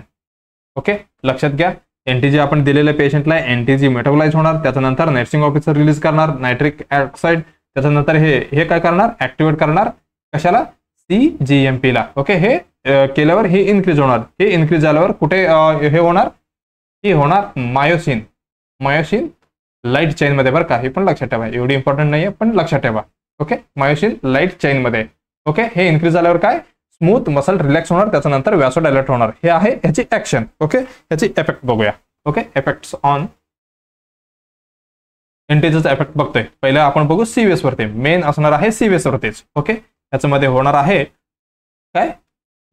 S1: Okay लक्षात घ्या एनटीजी आपण दिलेल्या पेशंटला एनटीजी मेटाबोलाइज होणार. त्याच्यानंतर नर्सिंग ऑफिसर रिलीज करणार नायट्रिक ऑक्साईड. त्याच्यानंतर हे काय करणार ऍक्टिव्हेट करणार कशाला सीजीएमपी ला. ओके हे केल्यावर हे इन्क्रीज होणार. हे इन्क्रीज झाल्यावर कुठे हे होणार ही होणार मायोसिन. मायोसिन लाईट चेन मध्ये बरं का, हे पण लक्षात ठेवा. एवढी इम्पॉर्टंट नाहीये पण लक्षात ठेवा. ओके मायोसिन लाईट चेन मध्ये. ओके हे इन्क्रीज झाल्यावर काय स्मूथ मसल रिलॅक्स होणार. त्याच्यानंतर व्यासोडायलेट होणार. हे आहे ह्याची ऍक्शन. ओके ह्याची इफेक्ट बघूया. ओके इफेक्ट्स ऑन एनटीजीचा इफेक्ट बघतोय. पहिले आपण बघू सीव्हीएस वरती. मेन असणार आहे सीव्हीएस वरतीच. ओके ह्याच्यामध्ये होणार आहे काय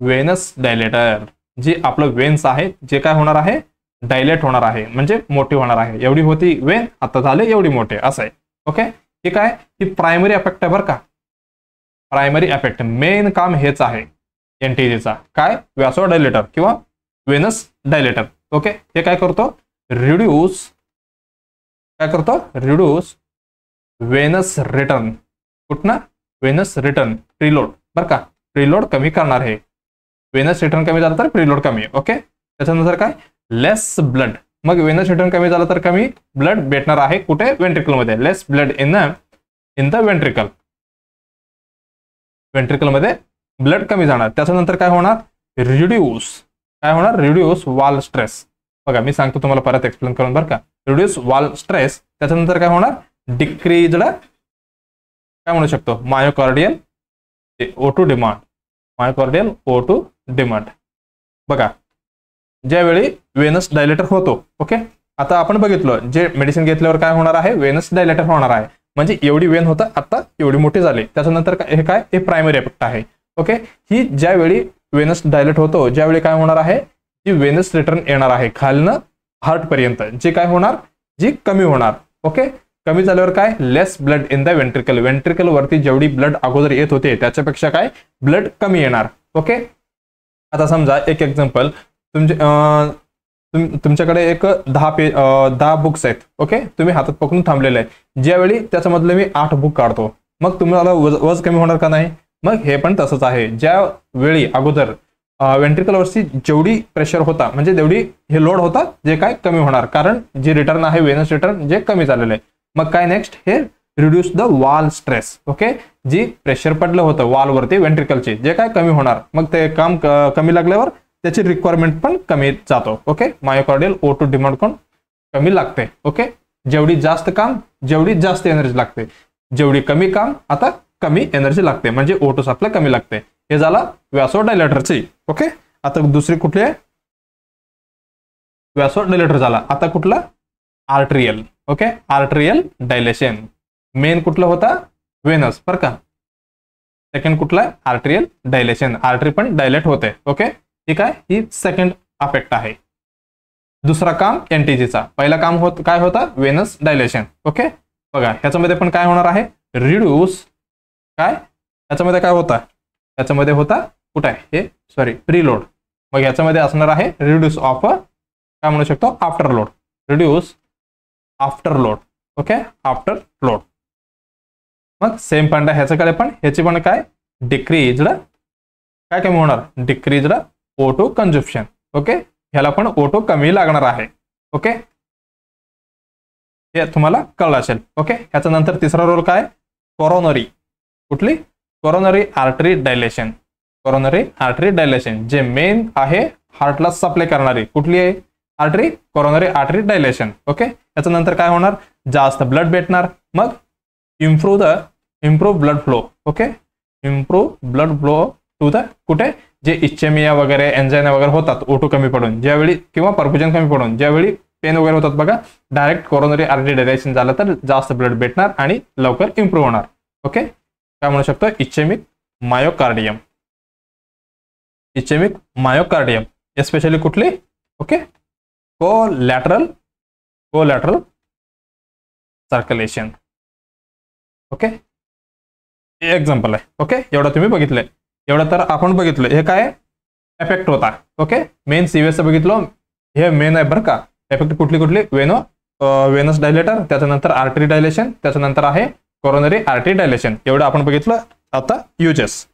S1: वेनस डायलेटर. जी आपलं वेन्स आहे जे काय होणार आहे डायलेट होणार आहे म्हणजे मोठी होणार आहे. एवढी होती वेन आता झाले एवढी मोठे असं आहे. ओके हे काय ही प्रायमरी इफेक्ट आहे बरं का. प्रायमरी इफेक्ट मेन काम हेच आहे एनटीजीचा काय व्यासोडायलेटर किंवा वेनस डायलेटर. ओके हे काय करतो रिड्यूस काय करतो रिड्यूस वेनस रिटर्न. कुठनं वेनस रिटर्न प्रीलोड बरं का. प्रीलोड कमी करणार आहे. वेनस रिटर्न कमी झालं तर प्रीलोड कमी. ओके त्याच्यानंतर काय लेस ब्लड. मग वेनस रिटर्न कमी झालं तर कमी ब्लड भेटणार आहे कुठे वेंट्रिकल मध्ये. Less blood in the ventricle. Ventricle मध्ये ब्लड कमी जाणार. त्याच्यानंतर काय होणार रिड्यूस काय होणार रिड्यूस वाल स्ट्रेस. बघा मी सांगतो तुम्हाला परत एक्सप्लेन करून बरं का. रिड्यूस वाल स्ट्रेस. त्याच्यानंतर काय होणार डिक्रीज्ड काय म्हणू शकतो myocardial O2 demand. Myocardial O2 demand. बघा ज्यावेळी वेनस डायलेटर होतो. ओके आता आपण बघितलं जे मेडिसिन घेतल्यावर काय होणार आहे वेनस डायलेटर होणार आहे. म्हणजे एवढी वेन होतं आता एवढी मोठी झाली. त्याच्यानंतर हे काय हे प्रायमरी इफेक्ट आहे. ओके ही ज्यावेळी वेनस डायलेट होतो ज्यावेळी काय होणार आहे जी वेनस रिटर्न येणार आहे खालनं हार्ट पर्यंत जी काय होणार जी कमी होणार. ओके कमी झाल्यावर काय less blood in the ventricle. Ventricle वरती जेवढी ब्लड अगोदर येत होते त्याच्यापेक्षा काय ब्लड कमी येणार. ओके आता समजा एक एक्झाम्पल तुमच्याकडे एक 10 बुक्स आहेत. ओके तुम्ही हातात पकडून थांबलेले आहे. ज्यावेळी त्याच्यामधले मी 8 बुक काढतो मग तुम्हाला वज कमी होणार का नाही. मग हे पण तसंच आहे. ज्या वेळी अगोदर वेंट्रिकल वरती जेवढी प्रेशर होता म्हणजे तेवढी हे लोड होता जे काय कमी होणार कारण जे रिटर्न आहे वेनस रिटर्न जे कमी झालेलं आहे. मग काय नेक्स्ट हे रिड्यूस द वाल स्ट्रेस. ओके जी प्रेशर पडलं होतं वाल वरती वेंट्रिकलचे जे काय कमी होणार. मग ते काम कमी लागल्यावर त्याची रिक्वायरमेंट पण कमी जातो. ओके मायोकार्डियल O2 डिमांड पण कमी लागते. ओके जेवढी जास्त काम जेवढी जास्त एनर्जी लागते. जेवढी कमी काम आता कमी एनर्जी लागते म्हणजे O2 सप्लाय कमी लागते. हे झाला व्यासोडायलेटरची. ओके आता दुसरी कुठली आहे व्यासोडायलेटर झाला. आता कुठला arterial. Okay arterial dilation. Main कुठला होता वेनस बरं का. सेकंड कुठला आर्ट्रियल डायलेशन. आर्टरी पण डायलेट होते. ओके ठीक आहे ही सेकंड अफेक्ट आहे. दुसरा काम एनटीजीचा. पहिला काम काय होता वेनस डायलेशन. ओके बघा ह्याच्यामध्ये पण काय होणार आहे रिड्यूस काय ह्याच्यामध्ये काय होता ह्याच्यामध्ये होता कुठे आहे हे सॉरी प्रीलोड. मग ह्याच्यामध्ये असणार आहे रिड्यूस ऑफ काय म्हणू शकतो after load. Reduce after load. Okay after load. मग सेम पॉइंट आहे ह्याच्याकडे पण. ह्याची पण काय डिक्रीज्ड काय कमी होणार डिक्रीज्ड O2 कंझम्पशन. ओके ह्याला पण O2 कमी लागणार आहे. ओके हे तुम्हाला कळलं असेल. ओके ह्याच्या नंतर तिसरा रोल काय कोरोनरी. कुठली coronary artery dilation. Coronary artery dilation, जे मेन आहे हार्टला सप्लाय करणारी कुठली आहे artery, coronary artery dilation. Okay, याच्यानंतर काय होणार, जास्त ब्लड भेटणार, मग improve blood flow. Okay, improve blood flow to the कुठे, जे इच्छेमिया वगैरे एन्झायना वगैरे होतात O2 कमी पडून ज्यावेळी किंवा परफ्युजन कमी पडून ज्यावेळी पेन वगैरे होतात बघा, डायरेक्ट कोरोनरी आर्टरी डायलेशन झालं तर जास्त ब्लड भेटणार आणि लवकर इम्प्रूव्ह होणार. ओके, काय म्हणू शकतो, इच्छेमिक मायोकार्डियम. इच्छेमिक मायोकार्डियम एस्पेशली कुठली, okay, collateral circulation. Okay, example आहे. ओके, एवढं तुम्ही बघितलंय, एवढं तर आपण बघितलं हे काय इफेक्ट होता. ओके, मेन सीव्हीएस बघितलं, हे मेन आहे बरं का. इफेक्ट कुठली वेनस डायलेटर, त्याच्यानंतर आर्टरी डायलेशन, त्याच्यानंतर आहे कोरोनरी आर्टरी डायलेशन. एवढं आपण बघितलं. आता युजेस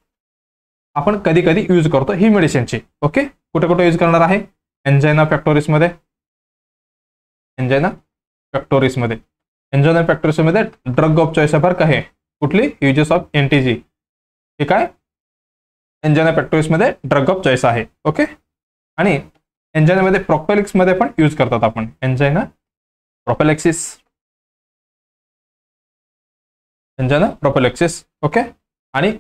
S1: आपण कधी कधी यूज करतो ही मेडिसिनची. ओके, कुठे कुठे यूज करणार आहे, एन्जायना पेक्टोरिस मध्ये, एन्जायना पेक्टोरिस मध्ये ड्रग ऑफ चॉईस बरं का. हे कुठली, युजेस ऑफ एनटीजी, हे काय एन्जायना पेक्टोरिस मध्ये ड्रग ऑफ चॉईस आहे. ओके, आणि एन्जायना मध्ये प्रोपेलेक्स मध्ये पण यूज करतात आपण, एन्जायना प्रोपेलेक्सिस. ओके, आणि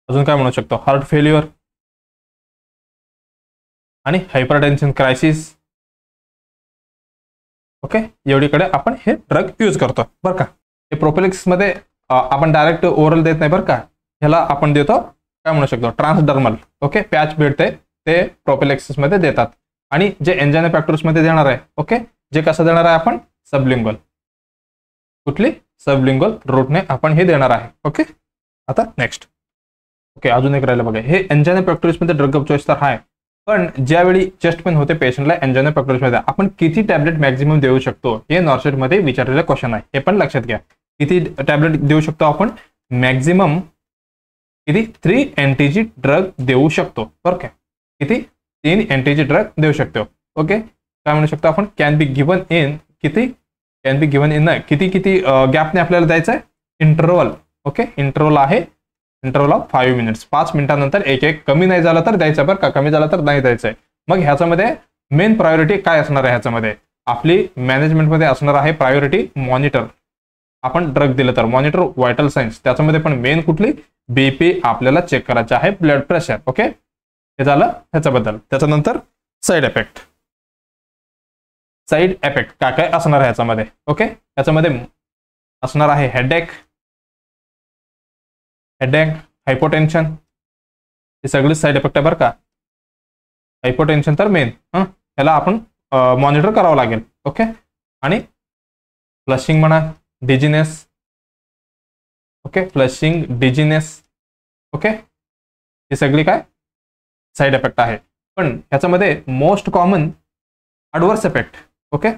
S1: अजून काय म्हणू शकतो, हार्ट फेल्युअर आणि हायपरटेन्शन क्रायसिस. ओके, एवढीकडे आपण हे ड्रग यूज करतो बरं का. हे प्रोपेलेक्सिस मध्ये आपण डायरेक्ट ओरल देत नाही बरं का, ह्याला आपण देतो काय म्हणू शकतो ट्रान्सडर्मल. ओके, पॅच भेटते ते प्रोपेलेक्सिस मध्ये देतात. आणि जे एन्जायना पेक्टोरिस मध्ये देणार आहे, ओके, जे कसं देणार आहे आपण, सबलिंग्वल, कुठली सबलिंग्वल रूटने आपण हे देणार आहे. ओके, आता नेक्स्ट. ओके, अजून एक राहिलं बघा, हे एन्जायना पेक्टोरिस मध्ये ड्रग ऑफ चॉईस तर आहे, पण ज्यावेळी चेस्ट पेन होते पेशंटला एन्जायना पेक्टोरिस मध्ये आपण किती टॅबलेट मॅक्झिमम देऊ शकतो, हे नॉर्सेट मध्ये विचारलेलं क्वेश्चन आहे. हे पण लक्षात घ्या, किती टॅबलेट देऊ शकतो आपण, मॅक्झिमम किती 3 एनटीजी ड्रग देऊ शकतो बरं का. किती, 3 एनटीजी ड्रग देऊ शकतो. ओके, काय म्हणू शकतो आपण, कॅन बी गिवन इन किती गॅपने आपल्याला द्यायचं आहे, इंटरवल. ओके, इंटरवल आहे, इंटरवल ऑफ 5 मिनिट्स, 5 मिनिटानंतर एक कमी नाही झालं तर द्यायचं बरं का, कमी झालं तर नाही द्यायचंय. मग ह्याच्यामध्ये मेन प्रायोरिटी काय असणार आहे, ह्याच्यामध्ये आपली मॅनेजमेंटमध्ये असणार आहे प्रायोरिटी मॉनिटर. आपण ड्रग दिलं तर मॉनिटर व्हायटल सायन्स, त्याच्यामध्ये पण मेन कुठली, बीपी आपल्याला चेक करायचं आहे, ब्लड प्रेशर. ओके, हे झालं ह्याच्याबद्दल. त्याच्यानंतर साईड इफेक्ट काय काय असणार आहे ह्याच्यामध्ये. ओके, ह्याच्यामध्ये असणार आहे हेडेक, हायपोटेन्शन, हे सगळे साईड इफेक्ट आहे बरं का. हायपोटेन्शन तर मेन, ह्याला आपण मॉनिटर करावं लागेल. ओके, आणि फ्लशिंग म्हणा, dizziness. Okay, flushing, dizziness. Okay, हे सगळी काय साईड इफेक्ट आहे. पण ह्याच्यामध्ये most common adverse effect. Okay,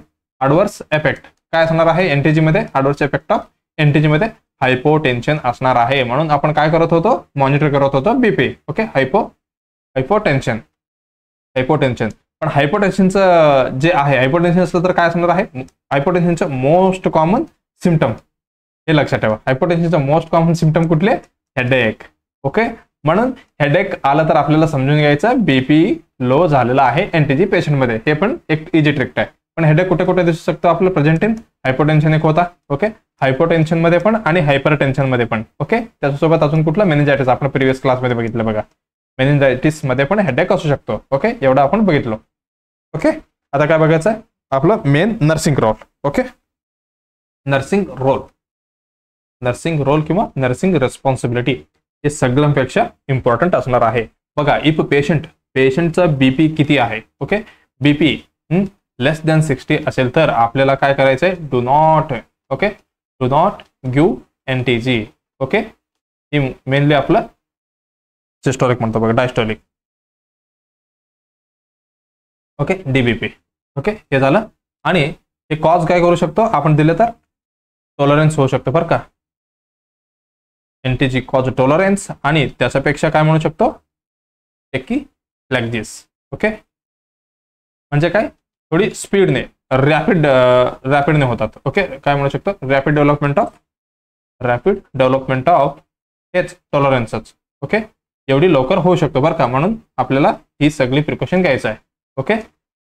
S1: adverse effect काय असणार आहे एनटीजी मध्ये, ॲडवर्स इफेक्ट ऑफ एनटीजी मध्ये हायपोटेन्शन असणार आहे. म्हणून आपण काय करत होतो, मॉनिटर करत होतो बीपी. Okay, hypotension. पण हायपोटेन्शनचं जे आहे, हायपोटेन्शन असलं तर काय असणार आहे, हायपोटेन्शनचं मोस्ट कॉमन सिम्पटम हे लक्षात ठेवा. हायपोटेन्शनचं मोस्ट कॉमन सिम्पटम कुठले, हेडेक. ओके, म्हणून हेडेक आलं तर आपल्याला समजून घ्यायचं बीपी लो झालेला आहे एनटीजी पेशंट मध्ये. हे पण एक इजी ट्रिक आहे. पण हेडेक कुठे कुठे दिसू शकतो आपलं, प्रेझेंट इन हायपोटेन्शन एक होता. ओके, हायपोटेन्शन मध्ये पण आणि हायपरटेन्शन मध्ये पण. ओके, त्याच्यासोबत अजून कुठला, मेनिंजायटिस, आपण प्रिव्हियस क्लासमध्ये बघितलं बघा, मेनिंजायटिस मध्ये पण हेडेक असू शकतो. ओके, एवढं आपण बघितलं. ओके, आता काय बघायचं आहे आपलं main nursing role. Okay, nursing role किंवा नर्सिंग रेस्पॉन्सिबिलिटी हे सगळ्यांपेक्षा इम्पॉर्टंट असणार आहे. बघा, इफ पेशंटचा बीपी किती आहे, ओके, बीपी लेस दॅन 60 असेल तर आपल्याला काय करायचंय, do not give NTG. Okay, he mainly आपलं सिस्टोलिक म्हणतो बघा, डायस्टोलिक. Okay, DBP. ओके, हे झालं. आणि हे कॉज काय करू शकतो आपण दिले तर, टॉलरन्स होऊ शकतो बरं का, एनटीजी कॉज टॉलरन्स. आणि त्याच्यापेक्षा काय म्हणू शकतो, की लाईक दिस. ओके, म्हणजे काय, थोडी स्पीडने रॅपिडने होतात. ओके, काय म्हणू शकतो, रॅपिड डेव्हलपमेंट ऑफ हेच टॉलरन्सच. ओके, एवढी लवकर होऊ शकतो बरं का, म्हणून आपल्याला ही सगळी प्रिकॉशन घ्यायचं आहे. ओके,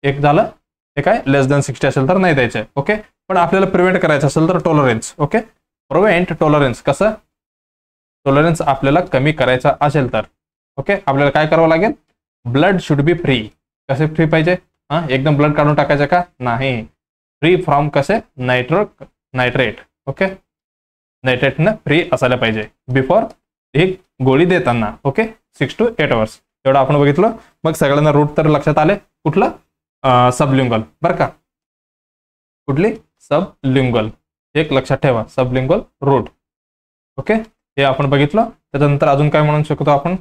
S1: एक झालं हे काय लेस दॅन 60 असेल तर नाही द्यायचं आहे. ओके, पण आपल्याला प्रिव्हेंट करायचं असेल तर टॉलरन्स. ओके, प्रिव्हेंट टॉलरन्स कसं, टॉलरन्स आपल्याला कमी करायचा असेल तर ओके आपल्याला काय करावं लागेल, ब्लड शुड बी फ्री. कसे फ्री पाहिजे, एकदम ब्लड काढून टाकायचं का नाही, फ्री फ्रॉम कसे नायट्रेट. ओके, नायट्रेटनं फ्री असायला पाहिजे बिफोर एक गोळी देताना. ओके, 6 to 8 hours एवढं आपण बघितलं. मग सगळ्यांना रूट तर लक्षात आले, कुठलं सबलिंग्वल बरं का, कुठली सबलिंग्वल, एक लक्षात ठेवा सबलिंग्वल रूट. ओके, हे आपण बघितलं. त्याच्यानंतर अजून काय म्हणू शकतो आपण,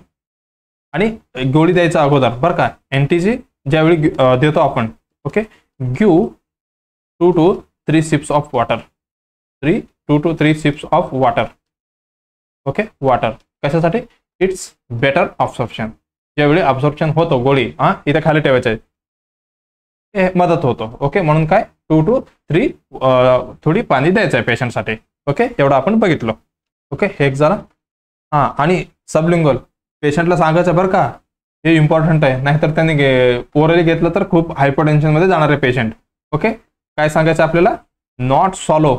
S1: आणि गोळी द्यायचा अगोदर बरं का, एनटीजी ज्यावेळी देतो आपण. Okay, give 2 to 3 sips of water, 2 to 3 sips of water. Okay, water कशासाठी, इट्स बेटर ऑब्झॉर्प्शन. ज्यावेळी ऑब्झॉर्प्शन होतो गोळी इथे खाली ठेवायचं आहे, मदत होतो. ओके, म्हणून काय 2 to 3 थोडी पाणी द्यायचं आहे पेशंटसाठी. ओके, एवढं आपण बघितलं. ओके, हे एक झालं. आणि सबलिंग्वल पेशंटला सांगायचं बरं का, हे इम्पॉर्टंट आहे, नाहीतर त्यांनी ओरली घेतलं तर खूप हायपरटेन्शनमध्ये जाणार आहे पेशंट. ओके, काय सांगायचं आपल्याला, नॉट सॉलो,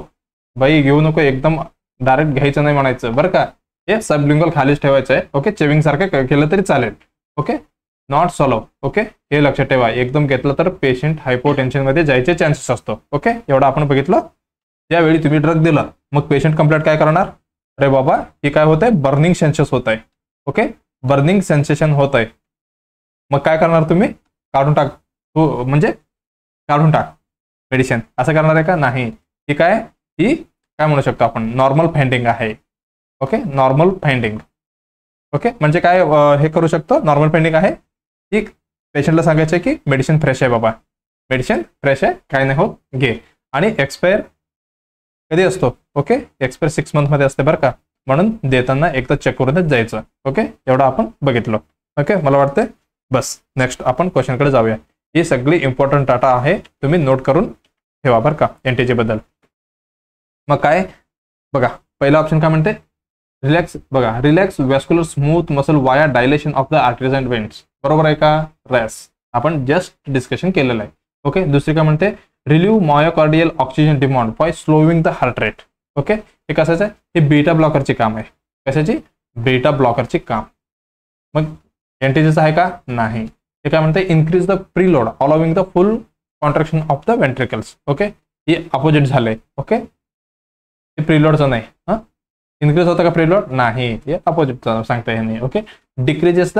S1: बाई घेऊ नको एकदम डायरेक्ट घ्यायचं नाही म्हणायचं बरं का, हे सबलिंग्वल खालीच ठेवायचं आहे. ओके, चेविंग सारखं केलं तरी चालेल. Okay, not सॉलो. ओके, हे लक्षात ठेवा, एकदम घेतलं तर पेशंट हायपोटेन्शनमध्ये जायचे चान्सेस असतो. ओके, एवढं आपण बघितलं. ज्यावेळी तुम्ही ड्रग दिला मग पेशंट कंप्लेंट काय करणार, अरे बाबा हे काय होत आहे, बर्निंग सेन्सेस होत आहे. ओके, बर्निंग सेन्सेशन होत आहे, मग काय करणार तुम्ही, काढून टाक, म्हणजे काढून टाक मेडिसिन, असं करणार आहे का नाही. ही काय, ही काय म्हणू शकतो आपण, नॉर्मल फाइंडिंग आहे. Okay, normal finding. ओके, म्हणजे काय हे करू शकतो, नॉर्मल फाइंडिंग आहे. की पेशंटला सांगायचं की मेडिसिन फ्रेश आहे बाबा, मेडिसिन फ्रेश आहे, काय नाही होत, घे. आणि एक्सपायर कधी असतो, ओके एक्सपायर 6 months मध्ये असते बरं का, म्हणून देताना एकदा चेक करूनच जायचं. ओके, एवढं आपण बघितलं. ओके, मला वाटतं बस. नेक्स्ट आपण क्वेश्चनकडे जाऊया. ही सगळी इम्पॉर्टंट डाटा आहे, तुम्ही नोट करून ठेवा बरं का एनटीजी बद्दल. मग काय बघा, पहिला ऑप्शन काय म्हणते, रिलॅक्स. बघा, रिलॅक्स वॅस्क्युलर स्मूथ मसल वाया dilation of the arteries and vents, बरोबर आहे का, रॅस आपण जस्ट डिस्कशन केलेलं आहे. ओके, दुसरी काय म्हणते, relieve myocardial oxygen demand by slowing the heart rate. Okay, हे कशाचं आहे, हे बीटा ब्लॉकरची काम आहे. कशाची, बीटा ब्लॉकरची काम. मग एनटीजीचं आहे का, नाही. हे काय म्हणते, increase the preload allowing the full contraction of the ventricles. Okay, हे अपोजिट झालंय. ओके, हे प्रीलोडचं नाही. इन्क्रीज होतं का प्रीलोड, नाही, हे अपोजिट सांगता येईल. Okay, decreases the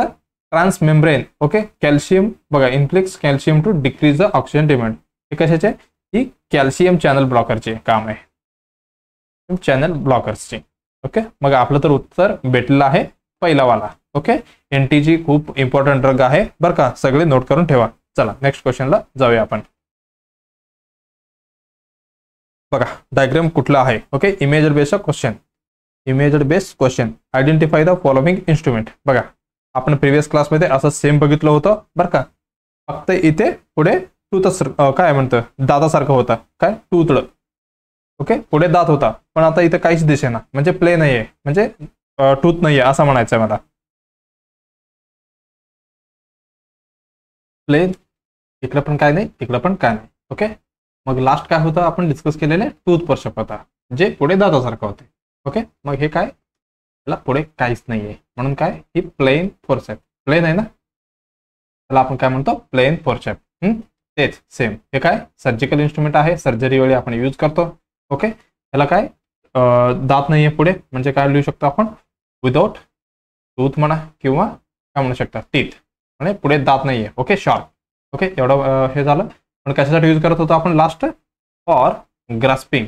S1: transmembrane. Okay, calcium बघा, influx calcium to decrease the oxygen demand. हे कशाचे, ही कॅल्शियम चॅनल ब्लॉकरचे काम आहे, चॅनल ब्लॉकर्सचे. ओके, मग आपलं तर उत्तर भेटलेलं आहे पहिला वाला. ओके, एनटीजी खूप इम्पॉर्टंट ड्रग आहे बरं का, सगळे नोट करून ठेवा. चला नेक्स्ट क्वेश्चनला जाऊया आपण. बघा, डायग्राम कुठला आहे. Okay, imager based question, imager based question. Identify the following instrument. बघा, आपण प्रिव्हियस क्लासमध्ये असं सेम बघितलं होतं बरं का, फक्त इथे पुढे टूथ काय म्हणतं, दातासारखं होतं, काय टूथड. ओके, पुढे दात होता, पण आता इथे काहीच दिसेना, म्हणजे प्ले नाहीये, म्हणजे टूथ नाहीये असं म्हणायचं आहे मला. प्लेन, इकडं पण काय नाही, इकडं पण काय नाही. ओके, मग लास्ट काय होतं, आपण डिस्कस केलेले टूथ पर्शप होता, जे पुढे दातासारखं होते. ओके, मग हे काय, त्याला पुढे काहीच नाहीये, म्हणून काय, ही प्लेन फोर्सेप. प्लेन आहे ना, त्याला आपण काय म्हणतो, प्लेन फोर्सेप. तेच सेम. हे काय, सर्जिकल इन्स्ट्रुमेंट आहे, सर्जरी वेळी आपण यूज करतो. ओके, त्याला काय, दात नाहीये पुढे, म्हणजे काय लिहू शकतो आपण, विदाउट टूथ म्हणा, किंवा काय म्हणू शकता, टीथ, म्हणजे पुढे दात नाहीये. Okay, sharp. ओके, एवढं हे झालं. पण कशासाठी यूज करत होतो आपण last, for grasping.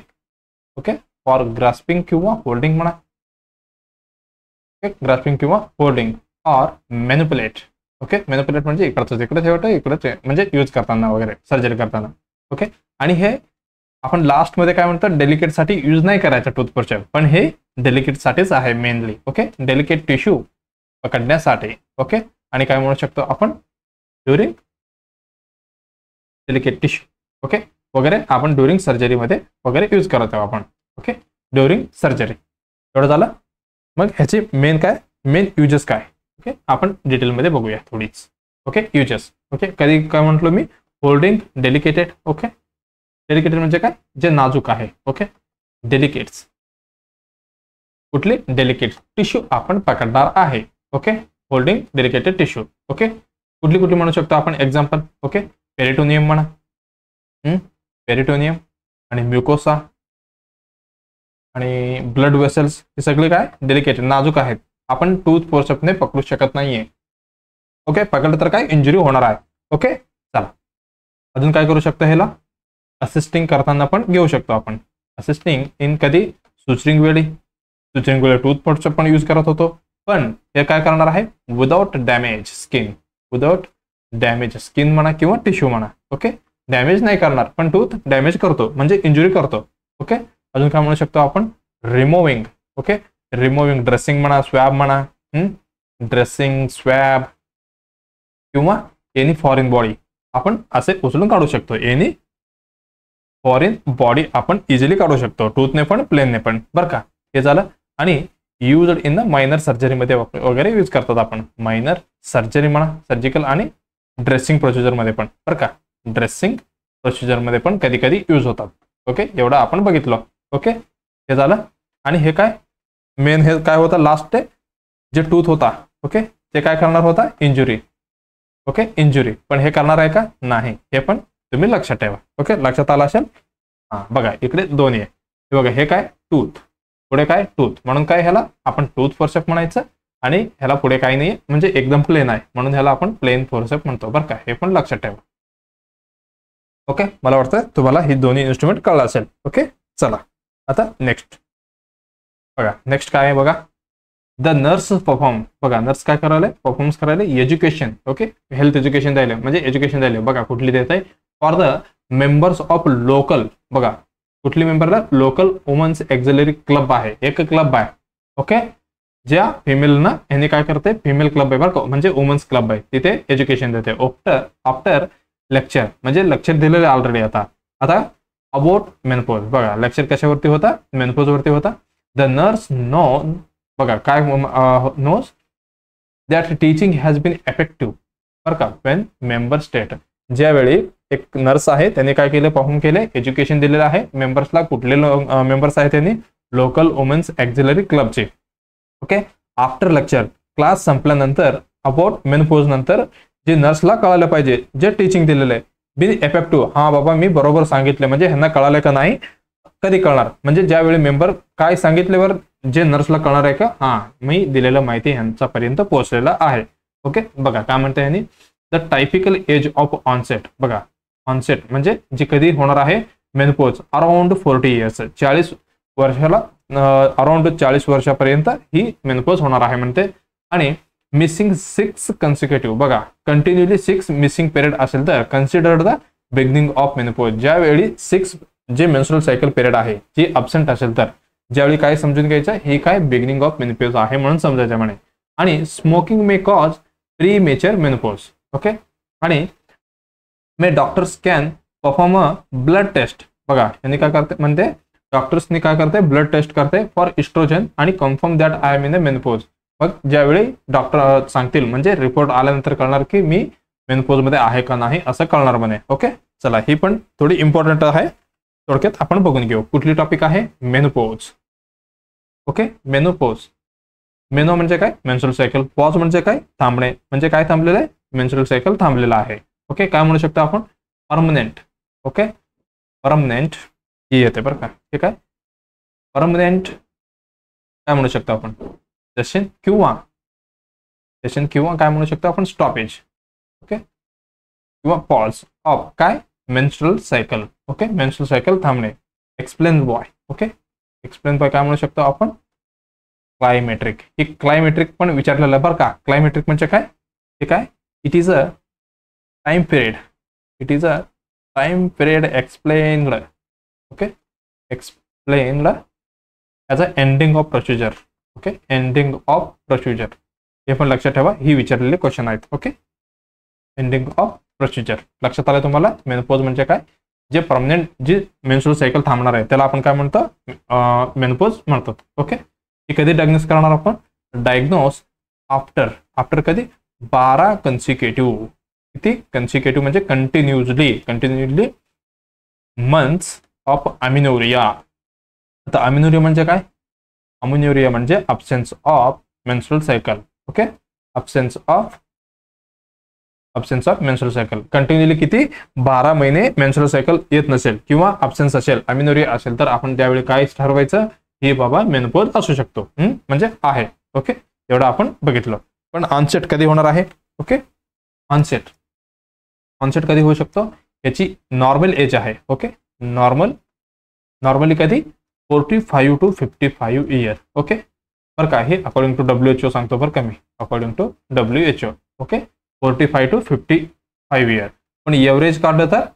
S1: Okay, for grasping किंवा होल्डिंग म्हणा. ओके, ग्रास्पिंग किंवा holding, or manipulate. Okay, manipulate म्हणजे इकडचं तिकडे ठेवतं, इकडे म्हणजे यूज करताना वगैरे, सर्जरी करताना. ओके, आणि हे आपण लास्टमध्ये काय म्हणतो, डेलिकेटसाठी यूज नाही करायचं टूथपर्शप, पण हे डेलिकेटसाठीच आहे मेनली. ओके, डेलिकेट टिश्यू पकडण्यासाठी. ओके, आणि काय म्हणू शकतो आपण, ड्युरिंग डेलिकेट टिश्यू. ओके, वगैरे आपण ड्युरिंग सर्जरीमध्ये वगैरे यूज करत आहोत आपण. Okay, during surgery. एवढं झालं. मग ह्याची मेन काय, मेन युजेस काय, ओके, आपण डिटेलमध्ये बघूया थोडीच. Okay, uses. ओके, कधी काय म्हटलो मी, होल्डिंग डेलिकेटेड. ओके, डेलिकेटेड म्हणजे काय, जे नाजूक आहे. ओके, डेलिकेट्स, कुठले डेलिकेट टिश्यू आपण पकडणार आहे. Okay, holding delicated tissue. Okay, कुठली कुठली म्हणू शकतो आपण एक्झाम्पल. ओके, पेरिटोनियम म्हणा, पेरिटोनियम आणि म्युकोसा आणि ब्लड वेसल्स, हे सगळे काय डेलिकेटेड नाजूक आहेत. आपण टूथ फोर्सेप्सने पकडू शकत नाहीये. ओके, पकडलं तर काय इंजुरी होणार आहे. ओके, चला अजून काय करू शकतो, ह्याला असिस्टिंग करताना पण घेऊ शकतो आपण. असिस्टिंग इन कधी, सुचरिंग वेळी टूथ फोर्सेप पण यूज करत होतो, पण हे काय करणार आहे, without damage skin. Without damage skin म्हणा किंवा टिश्यू म्हणा. ओके, डॅमेज नाही करणार पण टूथ डॅमेज करतो म्हणजे इंजुरी करतो. ओके, अजून काय म्हणू शकतो आपण, रिमूव्हिंग. ओके, रिमूव्हिंग ड्रेसिंग म्हणा, स्वॅब म्हणा, ड्रेसिंग, स्वॅब किंवा एनी फॉरेन बॉडी आपण असे उचलून काढू शकतो. एनी फॉरेन बॉडी आपण इझिली काढू शकतो, टूथने पण प्लेनने पण. बरं का, हे झालं. आणि यूज्ड इन द मायनर सर्जरीमध्ये वगैरे यूज करतात आपण. मायनर सर्जरी म्हणा, सर्जिकल आणि ड्रेसिंग प्रोसिजरमध्ये पण. बरं का, ड्रेसिंग प्रोसिजरमध्ये पण कधी कधी यूज होतात. ओके, एवढं आपण बघितलं. ओके, हे झालं. आणि हे काय मेन, हे काय होतं लास्ट जे टूथ होता. ओके, ते काय करणार होता, इंजुरी. ओके, इंजुरी, पण हे करणार आहे का, नाही. हे पण तुम्ही लक्षात ठेवा. ओके, लक्षात आलं असेल. हां, बघा इकडे दोन्ही आहे. हे बघा, हे काय टूथ, पुढे काय टूथ, म्हणून काय ह्याला आपण टूथ फोर्सेप म्हणायचं. आणि ह्याला पुढे काही नाही म्हणजे एकदम प्लेन आहे म्हणून ह्याला आपण प्लेन फोर्सेप म्हणतो. बरं का, हे पण लक्षात ठेवा. ओके, मला वाटतं तुम्हाला ही दोन्ही इन्स्ट्रुमेंट कळलं असेल. ओके, चला आता नेक्स्ट बघा. नेक्स्ट काय आहे बघा, द नर्स परफॉर्म. बघा, नर्स काय करायला, परफॉर्मन्स करायला एज्युकेशन. ओके, हेल्थ एज्युकेशन द्यायला म्हणजे एज्युकेशन द्यायला. बघा कुठली देत आहे, for the members of local. बघा कुठली मेंबरला, लोकल वुमन्स एक्झिलरी क्लब आहे, एक क्लब आहे. ओके, ज्या फिमेलना ह्यांनी काय करते, फिमेल क्लब आहे बरं का, म्हणजे वुमन्स क्लब आहे, तिथे एज्युकेशन देते. आफ्टर लेक्चर म्हणजे लेक्चर दिलेले ऑलरेडी. आता अबाउट मेनपोज. बघा लेक्चर कशावरती होता, मेनपोज वरती होता. द नर्स नो, बघा काय knows that teaching has been effective. बरं का, वेन मेंबर स्टेट, ज्यावेळी एक नर्स आहे त्यांनी काय केलं, परफॉर्म केले, एज्युकेशन दिलेलं आहे मेंबर्सला. कुठले मेंबर्स आहेत त्यांनी, लोकल वुमन्स एक्झिलरी क्लबचे. ओके, आफ्टर लेक्चर, क्लास संपल्यानंतर अबाउट मेनपोज नंतर जे नर्सला कळायला पाहिजे, जे टीचिंग दिलेलं आहे बिन इफेक्टिव्ह. हा बाबा मी बरोबर सांगितले, म्हणजे ह्यांना कळालं का नाही, कधी कळणार, म्हणजे ज्यावेळी मेंबर काय सांगितल्यावर जे नर्सला कळणार आहे का, हा मी दिलेलं माहिती ह्यांच्यापर्यंत पोहोचलेला आहे. ओके, बघा काय म्हणते ह्यांनी, the typical age of onset. बघा ऑनसेट म्हणजे जे कधी होणार आहे मेनपोज, अराउंड 40 इयर्स, 40 वर्षाला, अराउंड 40 वर्षापर्यंत ही मेनपोज होणार आहे म्हणते. आणि मिसिंग 6 कन्सिक्युटिव्ह. बघा कंटिन्युअली 6 मिसिंग पिरियड असेल तर कन्सिडर्ड द बिगिनिंग ऑफ मेनपोज. ज्यावेळी 6 जे मेन्स्ट्रुअल सायकल पिरियड आहे जी अब्सेंट असेल तर ज्यावेळी काय समजून घ्यायचं, हे काय बिगिनिंग ऑफ मेनपोज आहे म्हणून समजायचं म्हणे. आणि smoking may cause premature menopause. Okay, आणि may doctors can perform a blood test. बघा यांनी काय करते म्हणते, डॉक्टर्सनी काय करते, ब्लड टेस्ट करते फॉर इस्ट्रोजन आणि confirm that I am in the menopause. मग ज्यावेळी डॉक्टर सांगतील म्हणजे रिपोर्ट आल्यानंतर कळणार की मी मेनपोज मध्ये आहे का नाही असं कळणार म्हणे. ओके, चला ही पण थोडी इम्पॉर्टंट आहे, थोडक्यात आपण बघून घेऊ. कुठली टॉपिक आहे, मेनोपोज. Okay, menopause. मेनो म्हणजे काय, मेन्स्ट्रुअल सायकल. पॉज म्हणजे काय, थांबणे, म्हणजे काय थांबलेलं आहे, मेन्स्ट्रुअल सायकल थांबलेला आहे. ओके, काय म्हणू शकतो आपण, परमनेंट. ओके, परमनेंट ही येते बरं का, ठीक आहे. परमनेंट काय म्हणू शकतो आपण, सेशन किंवा काय म्हणू शकतो आपण, स्टॉपेज. ओके, किंवा पॉज ऑफ काय, menstrual cycle. Okay, menstrual cycle थांबणे. Explain boy. Okay, explain boy काय म्हणू शकतो आपण, क्लायमेट्रिक. ही क्लायमेट्रिक पण विचारलेलं बरं का. क्लायमेट्रिक म्हणजे काय, हे काय, it is a time period. It is a time period explained. Okay, explained as a ending of procedure. Okay, ending of procedure हे पण लक्षात ठेवा, ही विचारलेले क्वेश्चन आहेत. ओके, एंडिंग ऑफ प्रोसिजर लक्षात आलं तुम्हाला. मेनोपोज म्हणजे काय, जे परमनेंट जी मेन्स्ट्रुअल सायकल थांबणार आहे त्याला आपण काय म्हणतो, मेनोपोज म्हणतो. ओके, हे कधी डायग्नोस करणार आपण, डायग्नोस आफ्टर आफ्टर कधी 12 कन्सिक्युटिव्ह, किती कन्सिक्युटिव्ह म्हणजे कंटिन्युअसली मंथ्स ऑफ अमिनोरिया. आता अमिनोरिया म्हणजे काय? अमिनोरिया म्हणजे absence of menstrual cycle. Okay, absence of menstrual cycle. Continuously किती 12 महिने मेन्स्ट्रुअल सायकल येत नसेल किंवा अब्सेन्स असेल, अमिनोरिया असेल, तर आपण त्यावेळी काय ठरवायचं? हे बाबा मेनोपॉज असू शकतो, म्हणजे आहे. ओके, एवढं आपण बघितलं. पण ऑनसेट कधी होणार आहे? ओके, ऑनसेट कधी होऊ शकतो? याची नॉर्मल एज आहे. ओके, नॉर्मली कधी 45 to 55 इयर. ओके, बरं का, हे अकॉर्डिंग टू WHO सांगतो बरं का मी, according to WHO. Okay, 45 to 55 year. पण एव्हरेज काढलं तर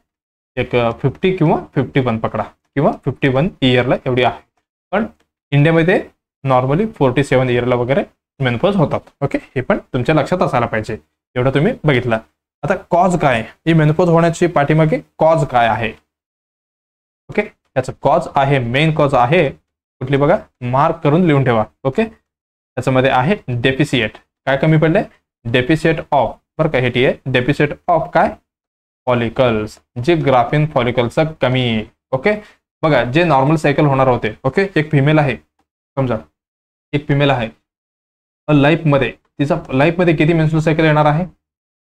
S1: एक 50 किंवा 51 पकडा, किंवा 51 इयरला एवढी आहे. पण इंडियामध्ये नॉर्मली 47 इयरला वगैरे मेनोपॉज होतात. ओके, हे पण तुमच्या लक्षात असायला पाहिजे. एवढं तुम्ही बघितलं. आता कॉज काय? ही मेनोपॉज होण्याची पाठीमागे कॉज काय आहे? ओके, याचं कॉज आहे, मेन कॉज आहे कुठली बघा, मार्क करून लिहून ठेवा. ओके, त्याच्यामध्ये आहे डेफिसिएट. काय कमी पडले? डेफिसिएट ऑफ, बरं का, हे आहे डेफिसिएट ऑफ काय? फॉलिकल्स, जे ग्राफिन फॉलिकल्सचं कमी. ओके, बघा, जे नॉर्मल सायकल होणार होते. ओके, एक फिमेल आहे, समजा एक फिमेल आहे, लाईफमध्ये तिचा लाईफमध्ये किती मेन्स्ट्रुअल सायकल येणार आहे?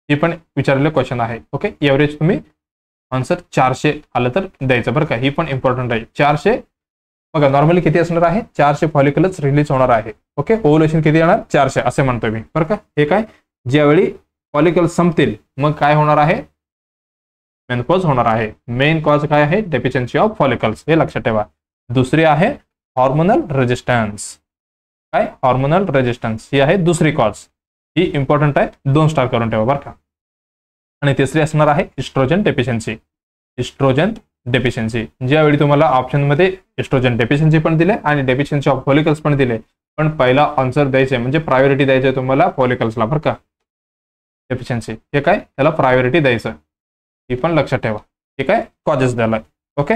S1: हे पण विचारलेलं क्वेश्चन आहे. ओके, एव्हरेज तुम्ही आन्सर 400 आलं तर द्यायचं बरं का, ही पण इम्पॉर्टंट आहे. 400 बघा, नॉर्मली किती असणार आहे? 400 फॉलिकलच रिलीज होणार आहे. ओके, ओव्हुलेशन किती येणार? 400 असे म्हणतोय मी बरं का. हे काय, ज्यावेळी फॉलिकल संपतील मग काय होणार आहे? मेनोपॉज होणार आहे. मेन कॉज काय आहे? डेफिशियन्सी ऑफ फॉलिकल्स, हे लक्षात ठेवा. दुसरी आहे हॉर्मोनल रेजिस्टन्स. काय? हॉर्मोनल रेजिस्टन्स ही आहे दुसरी कॉज. ही इम्पॉर्टंट आहे, 2 स्टार करून ठेवा बरं का. आणि तिसरी असणार आहे इस्ट्रोजन डेफिशियन्सी. इस्ट्रोजन डेफिशियन्सी, ज्यावेळी तुम्हाला ऑप्शनमध्ये इस्ट्रोजन डेफिशियन्सी पण दिले आणि डेफिशियन्सी ऑफ फॉलिकल्स पण दिले, पण पहिला आन्सर द्यायचे म्हणजे प्रायोरिटी द्यायचे तुम्हाला फॉलिकल्सला बरं का. डेफिशियन्सी हे काय, त्याला प्रायोरिटी द्यायचं, हे पण लक्षात ठेवा. हे काय, कॉजेस द्यायला. ओके,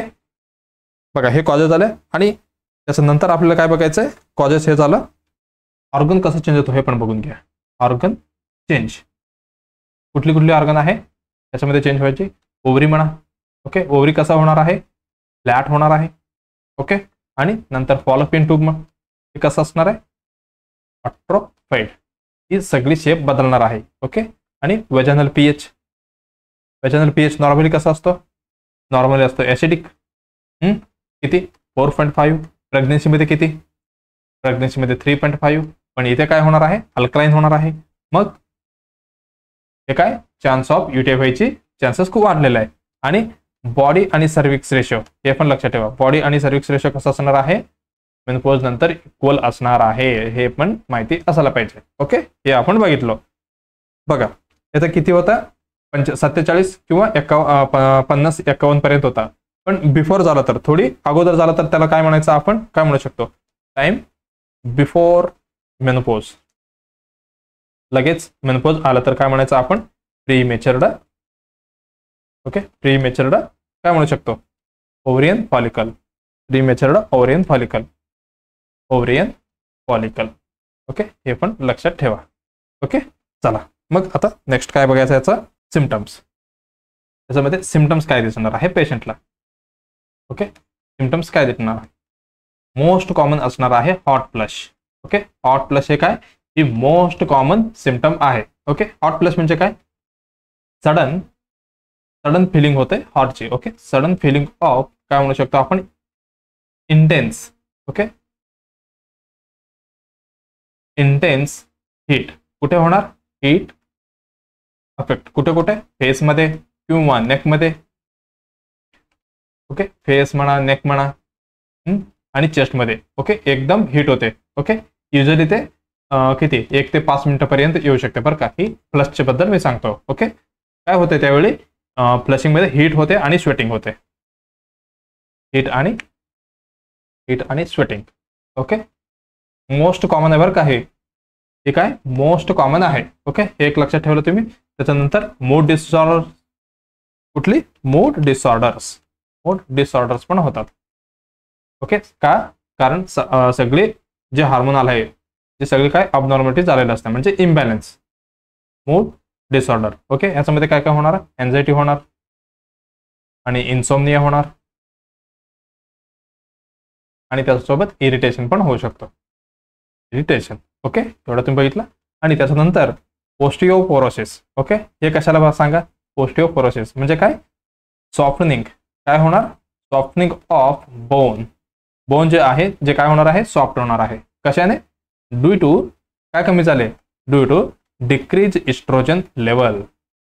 S1: बघा, हे कॉजेस झाले. आणि त्याच्यानंतर आपल्याला काय बघायचं आहे? कॉजेस हे झालं. ऑर्गन कसं चेंज होतो हे पण बघून घ्या. ऑर्गन चेंज, कुठली ऑर्गन आहे त्याच्यामध्ये चेंज व्हायची? ओव्हरी म्हणा. ओके, ओव्हरी कसा होणार आहे? फ्लॅट होणार आहे. ओके, आणि नंतर फॉलोपियन ट्यूब मग हे कसं असणार आहे? अट्रोफाइड. ही सगळी शेप बदलणार आहे. ओके, आणि वेजानल पीएच नॉर्मली कसा असतो? नॉर्मली असतो ऍसिडिक. किती? 4.5. प्रेग्नेन्सीमध्ये किती? प्रेग्नेन्सीमध्ये 3.5. पण इथे काय होणार आहे? अल्कलाइन होणार आहे. मग हे काय, चान्स ऑफ युटीआय व्हायची चान्सेस खूप वाढलेला आहे. आणि बॉडी आणि सर्विक्स रेशो हे पण लक्षात ठेवा. बॉडी आणि सर्विक्स रेशो कसा असणार आहे? मेनोपॉज नंतर इक्वल असणार आहे, हे पण माहिती असायला पाहिजे. ओके, हे आपण बघितलं. बघा, याचा किती होता? 47 किंवा 50-51 पर्यंत होता. पण बिफोर झाला तर, थोडी अगोदर झाला तर त्याला काय म्हणायचं? आपण काय म्हणू शकतो? Time before menopause. लगेच मेनोपॉज आला तर काय म्हणायचं आपण? प्रीमेच्युर्ड. ओके, प्रीमेच्युर्ड काय म्हणू शकतो? Ovarian follicle. प्रीमेच्युर्ड ovarian follicle. Okay, हे पण लक्षात ठेवा. ओके, चला मग आता नेक्स्ट काय बघायचं? याचा सिम्पटम्स. त्याच्यामध्ये सिम्पटम्स काय दिसणार आहे पेशंटला? ओके, सिम्पटम्स काय दिसणार आहे? मोस्ट कॉमन असणार आहे hot flush. Okay, hot flush हे काय, ही मोस्ट कॉमन सिम्पटम आहे. ओके, हॉट फ्लश म्हणजे काय? सडन फिलिंग होते हॉटची. ओके, सडन फिलिंग ऑफ काय म्हणू शकतो आपण? इंटेन्स. Okay, intense heat. कुठे होणार? हीट अफेक्ट कुठे? फेसमध्ये किंवा नेकमध्ये. ओके, फेस म्हणा, नेक म्हणा, आणि चेस्टमध्ये. ओके, एकदम हीट होते. ओके, युजली ते किती 1 ते 5 मिनिटापर्यंत येऊ शकते बरं का. ही फ्लशच्या बद्दल मी सांगतो. ओके, काय होते त्यावेळी? फ्लशिंगमध्ये हीट होते आणि स्वेटिंग होते. हीट आणि स्वेटिंग. ओके, मोस्ट कॉमन आहे बरं का. हे काय मोस्ट कॉमन आहे. ओके, हे एक लक्षात ठेवलं तुम्ही. त्याच्यानंतर मूड डिसऑर्डर. कुठली? मूड डिसऑर्डर्स पण होतात. ओके, का? कारण सगळे जे हार्मोनल आहे, जे सगळे काय अबनॉर्मलिटी झालेलं असतं, म्हणजे इम्बॅलन्स. Mood disorder. ओके, याच्यामध्ये काय काय होणार, एन्झायटी होणार आणि इन्सोमनिया होणार आणि त्याच्यासोबत इरिटेशन पण होऊ शकतं. इरिटेशन. ओके, एवढं तुम्ही बघितलं. आणि त्याच्यानंतर ओस्टिओपोरोसिस. ओके, हे कशाला सांगा, ओस्टिओपोरोसिस म्हणजे काय, सॉफ्टनिंग. काय होणार, सॉफ्टनिंग ऑफ बोन. बोन जे आहे जे काय होणार आहे, सॉफ्ट होणार आहे. कशाने, ड्यू टू काय कमी झाले, due to decrease estrogen level.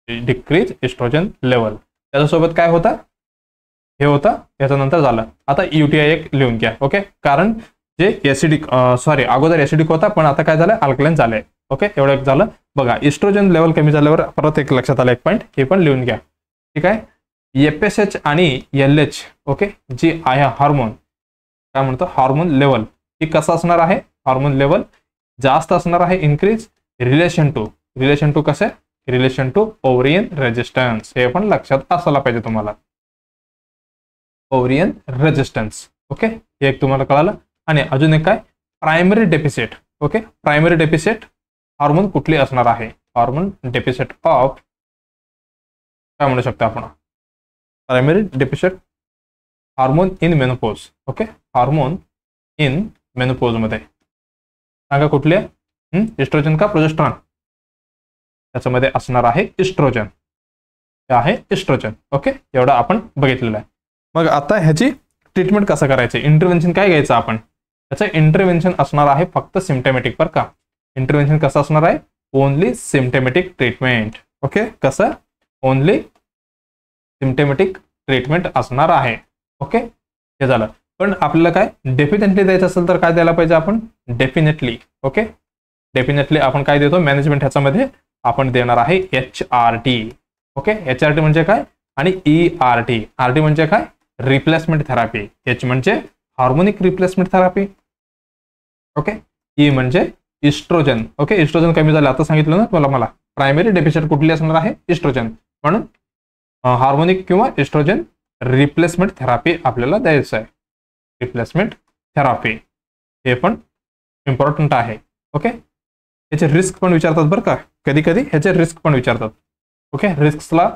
S1: Decrease estrogen level त्याच्यासोबत काय होतं, हे होतं. याच्यानंतर झालं आता UTI एक लिहून घ्या. ओके, कारण जे एसिडिक अगोदर एसिडिक होता पण आता काय झालं, अल्कलाइन झालंय. ओके, एवढं एक झालं. बघा, इस्ट्रोजन लेवल कमी झाल्यावर परत एक लक्षात आलं एक पॉईंट, हे पण लिहून घ्या. ठीक आहे, FSH आणि LH. ओके, जी आहे हार्मोन, काय म्हणतो हार्मोन लेवल, ही कसं असणार आहे, हार्मोन लेवल जास्त असणार आहे, इन्क्रीज रिलेशन टू कसे, रिलेशन टू ओव्हरियन रेजिस्टन्स. हे पण लक्षात असायला पाहिजे तुम्हाला, ओव्हरियन रेजिस्टन्स. ओके, हे एक तुम्हाला कळालं. आणि अजून एक काय, primary deficit. Okay, primary deficit hormone कुठली असणार आहे, हार्मोन डेफिसिट ऑफ काय म्हणू शकतो आपण, primary deficit hormone in menopause. Okay, hormone in menopause मध्ये सांगा कुठले, इस्ट्रोजन का प्रोजेस्टेरॉन, त्याच्यामध्ये असणार आहे इस्ट्रोजन. हे आहे इस्ट्रोजन. ओके, एवढं आपण बघितलेलं आहे. मग आता ह्याची ट्रीटमेंट कसं करायचं, इंटरव्हेन्शन काय घ्यायचं आपण, त्याचं इंटरव्हेन्शन असणार आहे फक्त सिम्पटॅमॅटिक. पर का इंटरव्हेन्शन कसं असणार आहे, ओनली सिम्पटॅमॅटिक ट्रीटमेंट. ओके, कसं, ओनली सिम्पटॅमॅटिक ट्रीटमेंट असणार आहे. ओके, हे झालं. पण आपल्याला काय डेफिनेटली द्यायचं असेल तर काय द्यायला पाहिजे आपण, डेफिनेटली. ओके, डेफिनेटली आपण काय देतो मॅनेजमेंट, ह्याच्यामध्ये आपण देणार आहे HRT. ओके, HRT म्हणजे काय आणि ERT. RT म्हणजे काय, रिप्लेसमेंट थेरपी. H म्हणजे harmonic replacement therapy. Okay, E म्हणजे इस्ट्रोजन. ओके, इस्ट्रोजन कमी झालं आता सांगितलं ना मला प्रायमरी डेफिसिट कुठली असणार आहे, इस्ट्रोजन. म्हणून हार्मोनिक किंवा इस्ट्रोजन रिप्लेसमेंट थेरपी आपल्याला द्यायचं आहे, रिप्लेसमेंट थेरपी. हे पण इम्पॉर्टंट आहे. ओके, ह्याचे रिस्क पण विचारतात बरं का, कधी कधी ह्याचे रिस्क पण विचारतात. ओके, रिस्कला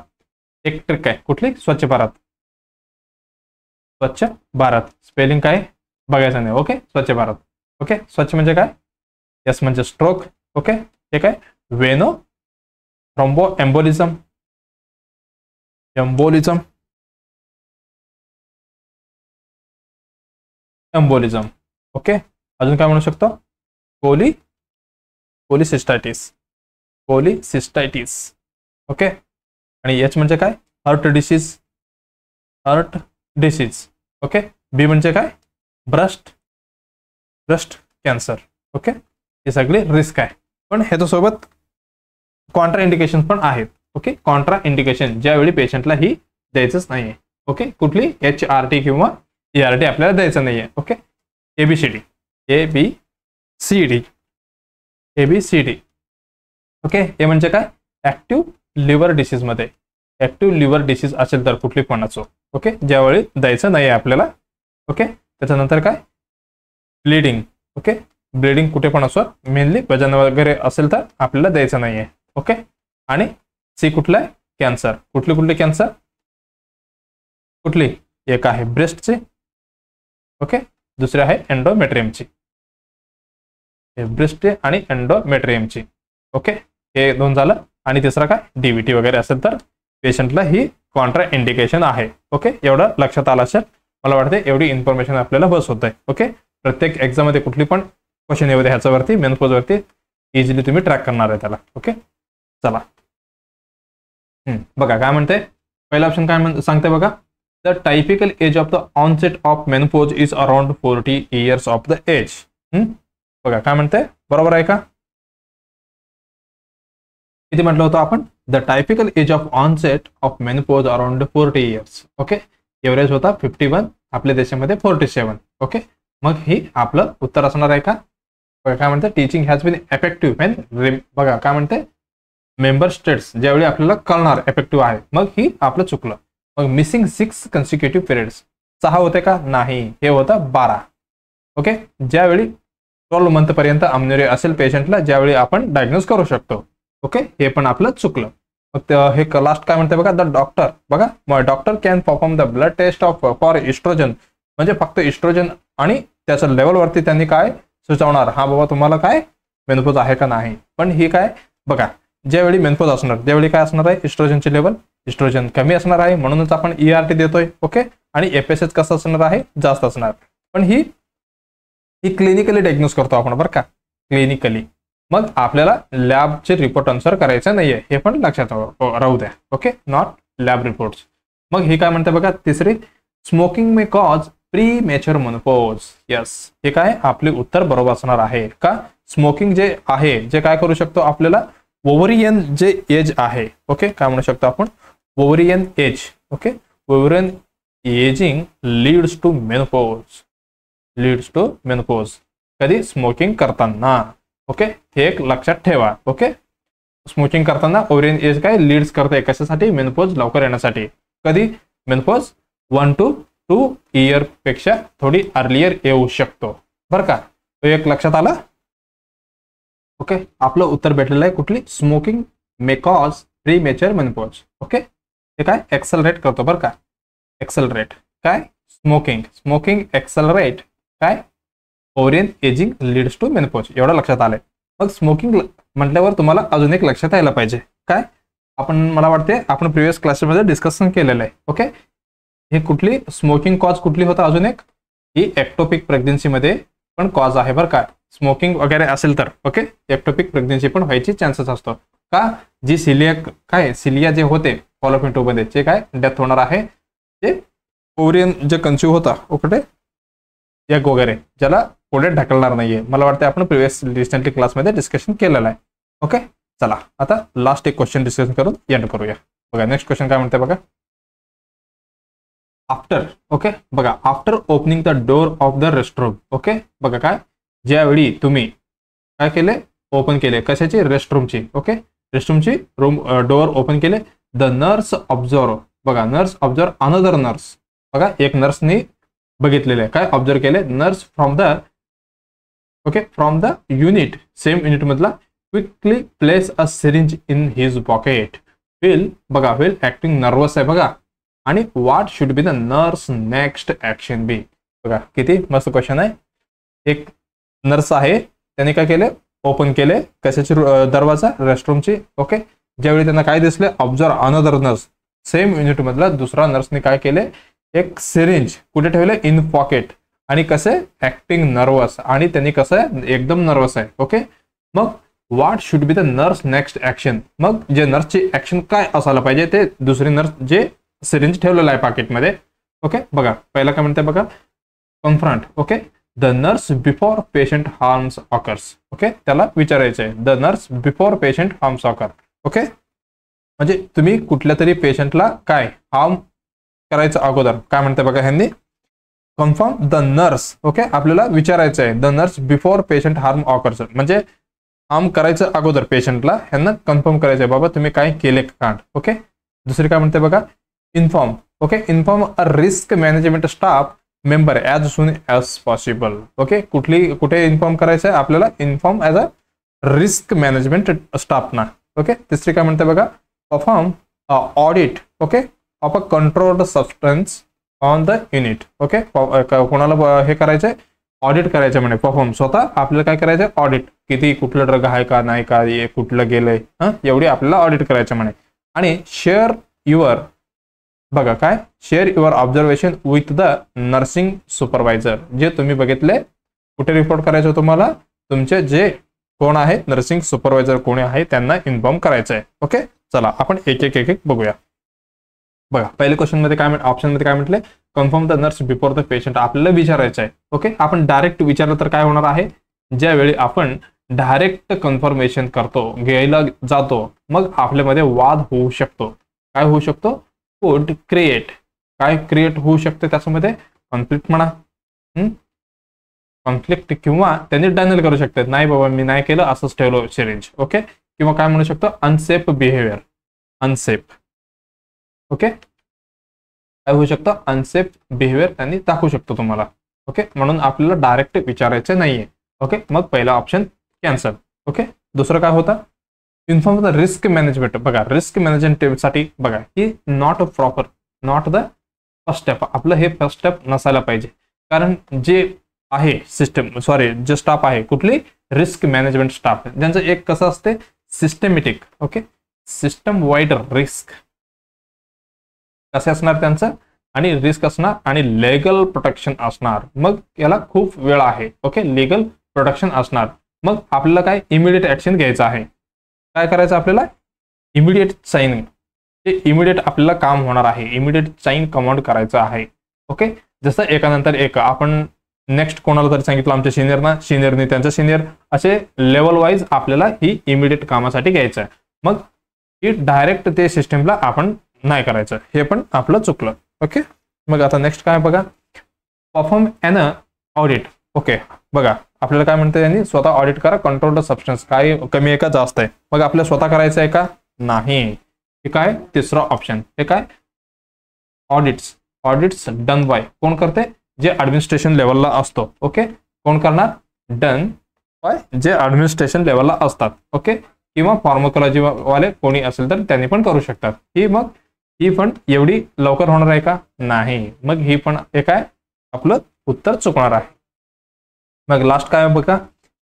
S1: एक ट्रिक आहे कुठली, स्वच्छ भारत. स्वच्छ भारत स्पेलिंग काय बघायचं नाही. ओके, स्वच्छ भारत. ओके, स्वच्छ म्हणजे काय, यस म्हणजे स्ट्रोक. ओके, हे काय, venous thromboembolism, embolism, embolism. Okay, अजून काय म्हणू शकतो, कोलिसिस्टायटिस, कोलिसिस्टायटिस. ओके, आणि H म्हणजे काय, heart disease, heart disease. Okay, B म्हणजे काय, ब्रेस्ट कॅन्सर. ओके, हे सगळे रिस्क आहे. पण ह्याच्यासोबत कॉन्ट्रा इंडिकेशन पण आहेत. ओके, कॉन्ट्रा इंडिकेशन ज्यावेळी पेशंटला ही द्यायचंच नाहीये. ओके, कुठली HRT किंवा ERT आपल्याला द्यायचं नाहीये. Okay, ABCD. ओके, हे म्हणजे काय, ऍक्टिव्ह लिव्हर डिसीज मध्ये, ऍक्टिव्ह लिव्हर डिसीज असेल तर कुठली पण असो. ओके, ज्यावेळी द्यायचं नाही आपल्याला. ओके, त्याच्यानंतर काय, ब्लिडिंग. ओके, ब्लिडिंग कुठे पण असो, मेनली वजन वगैरे असेल तर आपल्याला द्यायचं नाहीये. ओके, आणि C कुठला आहे, कॅन्सर. कुठली कॅन्सर, कुठली, एक आहे ब्रेस्टची. ओके, दुसरी आहे एंडोमेट्रियमची, ब्रेस्टची आणि एंडोमेट्रियमची. ओके, हे दोन झालं. आणि तिसरा काय, DVT वगैरे असेल तर पेशंटला ही कॉन्ट्रा इंडिकेशन आहे. ओके, एवढं लक्षात आलं असेल. मला वाटते एवढी इन्फॉर्मेशन आपल्याला बस होत आहे. ओके, प्रत्येक एक्झाम मध्ये कुठली पण क्वेश्चन येऊ दे ह्याच्यावरती, मेनोपॉज वरती इझिली तुम्ही ट्रॅक करणार आहे त्याला. ओके, चला बघा काय म्हणते, पहिला ऑप्शन काय सांगते बघा, the typical age of the onset of menopause is around 40 years of the age. बघा काय म्हणते, बरोबर आहे का, किती म्हटलं होतं आपण, the typical age of onset of menopause around 40 years. Okay, average होता 51, आपल्या देशामध्ये 47. ओके, मग ही आपलं उत्तर असणार आहे का, काय म्हणते, टीचिंग हॅज बीन एफेक्टिव्ह व्हेन, बघा काय म्हणते, मेंबर स्टेट्स ज्यावेळी आपल्याला कळणार एफेक्टिव्ह आहे, मग ही आपलं चुकलं. मग मिसिंग 6 कन्सिक्युटिव्ह पिरियड्स, 6 होते का, नाही, हे होतं 12. ओके, ज्यावेळी 12 मंथ पर्यंत अमन्युरिया असेल पेशंटला, ज्यावेळी आपण डायग्नोज करू शकतो. ओके, हे पण आपलं चुकलं. मग हे लास्ट काय म्हणते बघा, द डॉक्टर, बघा doctor can perform the blood test of for estrogen, म्हणजे फक्त इस्ट्रोजन आणि त्याच्या लेवलवरती त्यांनी काय सुचवणार, हा बाबा तुम्हाला काय मेनोपॉज आहे का नाही. पण ही काय बघा, ज्यावेळी मेनोपॉज असणार त्यावेळी काय असणार आहे, इस्ट्रोजनचे लेवल, इस्ट्रोजन कमी असणार आहे म्हणूनच आपण ERT देतोय. ओके, आणि FSH कसं असणार आहे, जास्त असणार. पण ही क्लिनिकली डायग्नोज करतो आपण बरं का, क्लिनिकली. मग आपल्याला लॅबचे रिपोर्ट आन्सर करायचं नाहीये, हे पण लक्षात राहू द्या. Okay, not lab reports. मग हे काय म्हणते बघा, तिसरी, smoking may cause pre mature menopause. Yes, हे काय आपले उत्तर बरोबर असणार आहे का. स्मोकिंग जे आहे, जे काय करू शकतो, आपल्याला ओव्हरियन जे एज आहे, ओके, काय म्हणू शकतो आपण, ovarian age. Okay, ovarian ageing leads to menopause, कधी स्मोकिंग करताना. ओके, हे एक लक्षात ठेवा. ओके, स्मोकिंग करताना ओव्हरियन एज काय लीड्स करते, कशासाठी, मेनोपॉज लवकर येण्यासाठी. कधी, मेनोपॉज 1 to 2 इयर पेक्षा थोडी अर्लियर येऊ शकतो बरं का. एक लक्षात आला. ओके, आपलं उत्तर भेटलेलं आहे कुठली, smoking may cause pre mature menopause. Okay, हे काय एक्सेलरेट करतो बरं का, एक्सेलरेट काय, स्मोकिंग एक्सेलरेट काय, ovarian ageing leads to menopause. एवढं लक्षात आलंय. मग स्मोकिंग म्हटल्यावर तुम्हाला अजून एक लक्षात यायला पाहिजे काय, आपण मला वाटते आपण प्रिव्हियस क्लासमध्ये डिस्कशन केलेलं आहे. ओके, हे कुठली स्मोकिंग कॉज कुठली होता, अजून एक ही एक्टोपिक प्रेग्नन्सीमध्ये पण कॉज आहे बरं का, स्मोकिंग वगैरे असेल तर. ओके, एक्टोपिक प्रेग्नन्सी पण व्हायची चान्सेस असतो का, जी सिलिया जे होते फॉलोपियन ट्यूबमध्ये जे काय डेथ होणार आहे, ते ओव्हरियन जे कन्स्यू होता ओके एग वगैरे, ज्याला पुढे ढकलणार नाहीये. मला वाटतं आपण प्रिव्हियस रिसेंटली क्लासमध्ये डिस्कशन केलेलं आहे. ओके, चला आता लास्ट एक क्वेश्चन डिस्कशन करून एंड करूया. बघा नेक्स्ट क्वेश्चन काय म्हणते बघा, आफ्टर. ओके, बघा after opening the door of the restroom. Okay, बघा काय, ज्यावेळी तुम्ही काय केले, ओपन केले कशाची, रेस्टरूमची. ओके, रेस्टरूमची डोअर ओपन केले, द नर्स ऑब्झर्व, बघा नर्स ऑब्झर्व अनदर नर्स, बघा एक नर्सनी बघितलेले काय ऑब्झर्व केले, nurse from the unit, same unit मधला, quickly place a syringe in his pocket, बघा विल ऍक्टिंग नर्वस आहे बघा, आणि what should be the nurse next action बी. बघा किती मस्त क्वेश्चन आहे. एक नर्स आहे, त्याने काय केले, ओपन केले कशाची दरवाजा, रेस्टरूमची. ओके, ज्यावेळी त्यांना काय दिसले, observe another nurse, same unit मधला दुसरा नर्सने काय केले, एक सिरिंज कुठे ठेवले, इन पॉकेट, आणि कसे ऍक्टिंग नर्वस, आणि त्यांनी कसं एकदम नर्वस आहे. ओके, मग what should be the nurse next action, मग जे नर्सची ऍक्शन काय असायला पाहिजे, ते दुसरी नर्स जे सिरिंज ठेवलेलं आहे पॉकेटमध्ये. ओके, बघा पहिला काय म्हणते बघा, confront. Okay, the nurse before patient harms occurs. Okay, त्याला विचारायचं आहे, the nurse before patient harms occur. Okay, म्हणजे तुम्ही कुठल्या तरी पेशंटला काय हार्म करायचं अगोदर काय म्हणते बघा ह्यांनी, कन्फर्म द नर्स. ओके, आपल्याला विचारायचं आहे, the nurse before patient harm occurs, म्हणजे हार्म करायचं अगोदर पेशंटला ह्यांना कन्फर्म करायचं आहे, बाबा तुम्ही काय केले का. ओके, दुसरी काय म्हणते बघा, inform. Okay, inform a risk management staff member as soon as possible. Okay, कुठे इन्फॉर्म करायचं आहे आपल्याला, inform as a risk management स्टाफना. ओके, तिसरी काय म्हणते बघा, perform audit. Okay, of a controlled substance on the unit. Okay, कोणाला हे करायचंय, ऑडिट करायचं म्हणे, परफॉर्म स्वतः आपल्याला काय करायचंय, ऑडिट, किती कुठलं ड्रग आहे का नाही का, कुठलं गेलंय, एवढी आपल्याला ऑडिट करायचं म्हणे. आणि शेअर युअर, बघा काय, share your observation with the nursing supervisor, जे तुम्ही बघितले कुठे रिपोर्ट करायचं तुम्हाला, तुमचे जे कोण आहे नर्सिंग सुपरवायझर कोणी आहे त्यांना इन्फॉर्म करायचं आहे. ओके, चला आपण एक एक बघूया. बघा पहिल्या क्वेश्चन मध्ये काय ऑप्शन मध्ये काय म्हटले, confirm the nurse before the patient, आपल्याला विचारायचं आहे. ओके, आपण डायरेक्ट विचारलं तर काय होणार आहे, ज्यावेळी आपण डायरेक्ट कन्फर्मेशन करतो, घ्यायला जातो, मग आपल्यामध्ये वाद होऊ शकतो. काय होऊ शकतो, वुड क्रिएट, काय क्रिएट होऊ शकते त्याच्यामध्ये, कॉन्फ्लिक्ट म्हणा, कॉन्फ्लिक्ट, किंवा त्यांनी डॅनल करू शकतात, नाही बाबा मी नाही केलं, असंच ठेवलं सिरिंज. ओके, किंवा काय म्हणू शकतो, अनसेफ बिहेवियर, अनसेफ. ओके, काय होऊ शकतं, अनसेफ बिहेवियर त्यांनी दाखवू शकतो तुम्हाला. ओके, म्हणून आपल्याला डायरेक्ट विचारायचं नाहीये. ओके, मग पहिला ऑप्शन कॅन्सल. ओके, दुसरं काय होता, इन्फॉर्म द रिस्क मॅनेजमेंट. बघा रिस्क मॅनेजमेंटसाठी बघा ही नॉट द फर्स्ट स्टेप. आपलं हे फर्स्ट स्टेप नसायला पाहिजे, कारण जे आहे जे स्टाफ आहे कुठली रिस्क मॅनेजमेंट स्टाफ, ज्यांचं एक कसं असते systematic, okay, system wide risk कसे असणार त्यांचं, आणि रिस्क असणार आणि लीगल प्रोटेक्शन असणार. मग याला खूप वेळ आहे, ओके, लीगल प्रोटेक्शन असणार. मग आपल्याला काय इमिडिएट ऍक्शन घ्यायचं आहे. काय करायचं आपल्याला इमिडिएट साइन, ते इमिडिएट आपल्याला काम होणार आहे, इमिडिएट साइन कमांड करायचं आहे. ओके, जसं एकानंतर एक आपण नेक्स्ट कोणाला तरी सांगितलं आमच्या सिनियरनी त्यांच्या सिनियर, असे लेवल वाईज आपल्याला ही इमिडिएट कामासाठी घ्यायचं आहे. मग ही डायरेक्ट ते सिस्टमला आपण नाही करायचं, हे पण आपलं चुकलं. ओके, मग आता नेक्स्ट काय बघा, परफॉर्म एन ऑडिट. ओके, बघा आपल्याला काय म्हणते यांनी, स्वतः ऑडिट करा कंट्रोल द सबस्टन्स, काय कमी आहे का जास्त आहे. मग आपल्याला स्वतः करायचं आहे का नाही, हे काय तिसरा ऑप्शन, हे काय ऑडिट्स डन बाय कोण करते, जे ऍडमिनिस्ट्रेशन लेवलला असतो. ओके, कोण करणार, डन बाय जे ऍडमिनिस्ट्रेशन लेवलला असतात. ओके, किंवा फार्माकोलॉजी वाले कोणी असेल तर त्यांनी पण करू शकतात. ही पण एवढी लवकर होणार आहे का नाही. मग ही पण एक आहे आपलं उत्तर चुकणार आहे. मग लास्ट काय बघा,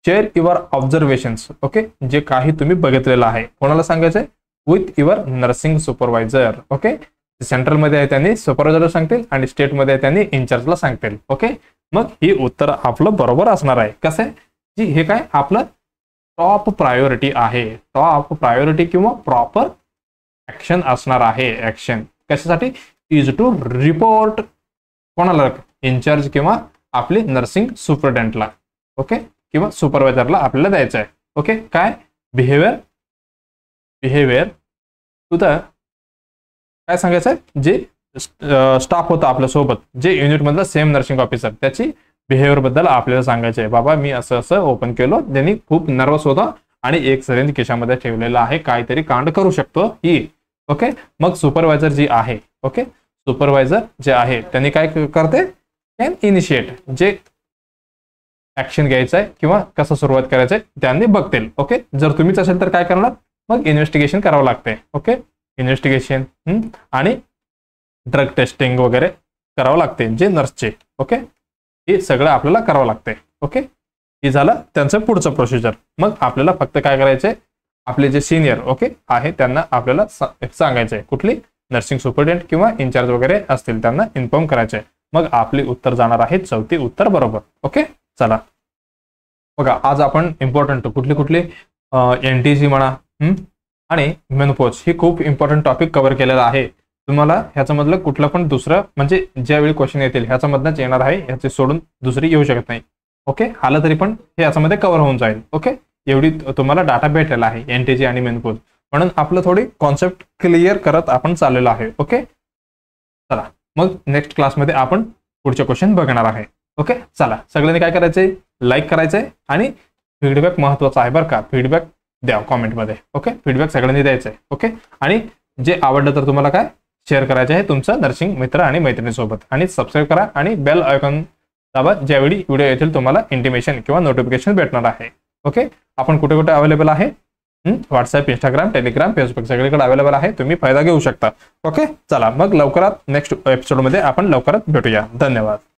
S1: शेअर युअर ऑब्झर्वेशन्स. ओके, जे काही तुम्ही बघितलेलं आहे कोणाला सांगायचंय, with your nursing supervisor. Okay, सेंट्रलमध्ये आहे त्यांनी सुपरवायझर सांगतील आणि स्टेटमध्ये आहे त्यांनी इंचार्जला सांगतील. ओके, मग ही उत्तर आपलं बरोबर असणार आहे. कसं आहे जी हे काय आपलं टॉप प्रायोरिटी आहे, टॉप प्रायोरिटी किंवा प्रॉपर ऍक्शन असणार आहे. ऍक्शन कशासाठी, इज टू रिपोर्ट कोणाला, इंचार्ज किंवा आपली नर्सिंग सुपरिटेंडेंटला. ओके, किंवा सुपरवायझरला आपल्याला द्यायचं आहे. ओके, काय बिहेवियर टू द काय सांगायचं आहे, जे स्टाफ होता आपल्यासोबत, जे युनिटमधला सेम नर्सिंग ऑफिसर, त्याची बिहेवियर बद्दल आपल्याला सांगायचं आहे. बाबा मी असं ओपन केलं, त्यांनी खूप नर्वस होता आणि एक सिरिंज खिशामध्ये ठेवलेला आहे, काहीतरी कांड करू शकतो ही. ओके, मग सुपरवायझर जी आहे, ओके, सुपरवायझर जे आहे त्यांनी काय करते, कॅन इनिशिएट, जे ऍक्शन घ्यायचं आहे किंवा कसं सुरुवात करायचं आहे त्यांनी बघतील. ओके, जर तुम्हीच असेल तर काय करणार, मग इन्व्हेस्टिगेशन करावं लागते. ओके, इन्व्हेस्टिगेशन आणि ड्रग टेस्टिंग वगैरे करावं लागते जे नर्सचे. ओके, हे सगळं आपल्याला करावं लागते. ओके, हे झालं त्यांचं पुढचं प्रोसिजर. मग आपल्याला फक्त काय करायचंय, आपले जे सिनियर ओके आहे त्यांना आपल्याला सांगायचंय, कुठली नर्सिंग सुपरिटेंडेंट किंवा इंचार्ज वगैरे असतील त्यांना इन्फॉर्म करायचंय. मग आपली उत्तर जाणार आहे चौथी उत्तर बरोबर. ओके, चला बघा आज आपण इम्पॉर्टंट कुठली एनटीसी म्हणा आणि मेनोपॉज ही खूप इम्पॉर्टंट टॉपिक कव्हर केलेला आहे. तुम्हाला ह्याच्यामधलं कुठलं पण दुसरं म्हणजे ज्यावेळी क्वेश्चन येतील ह्याच्यामधनच येणार आहे, ह्याचे सोडून दुसरी येऊ शकत नाही. ओके, आलं तरी पण हे याच्यामध्ये कव्हर होऊन जाईल. ओके, एवढी तुम्हाला डाटा भेटलेला आहे एनटीजी आणि मेनोपॉज, म्हणून आपलं थोडी कॉन्सेप्ट क्लिअर करत आपण चाललेलो आहे. ओके, चला मग नेक्स्ट क्लासमध्ये आपण पुढचे क्वेश्चन बघणार आहे. ओके, चला सगळ्यांनी काय करायचंय, लाईक करायचंय आणि फीडबॅक महत्वाचा आहे बरं का, फीडबॅक द्या कॉमेंटमध्ये. ओके, फीडबॅक सगळ्यांनी द्यायचं आहे. ओके, आणि जे आवडलं तर तुम्हाला काय शेअर करायचे आहे तुमचं नर्सिंग मित्र आणि मैत्रिणीसोबत, आणि सबस्क्राईब करा आणि बेल आयकॉन दाबा, ज्यावेळी व्हिडिओ येतील तुम्हाला इंटिमेशन किंवा नोटिफिकेशन भेटणार आहे. ओके, आपण कुठे कुठे अवेलेबल आहे, व्हॉट्सअप, इंस्टाग्राम, टेलिग्राम, फेसबुक सगळीकडे अवेलेबल आहे, तुम्ही फायदा घेऊ शकता. ओके, चला मग लवकरात नेक्स्ट एपिसोडमध्ये आपण लवकरात भेटूया. धन्यवाद.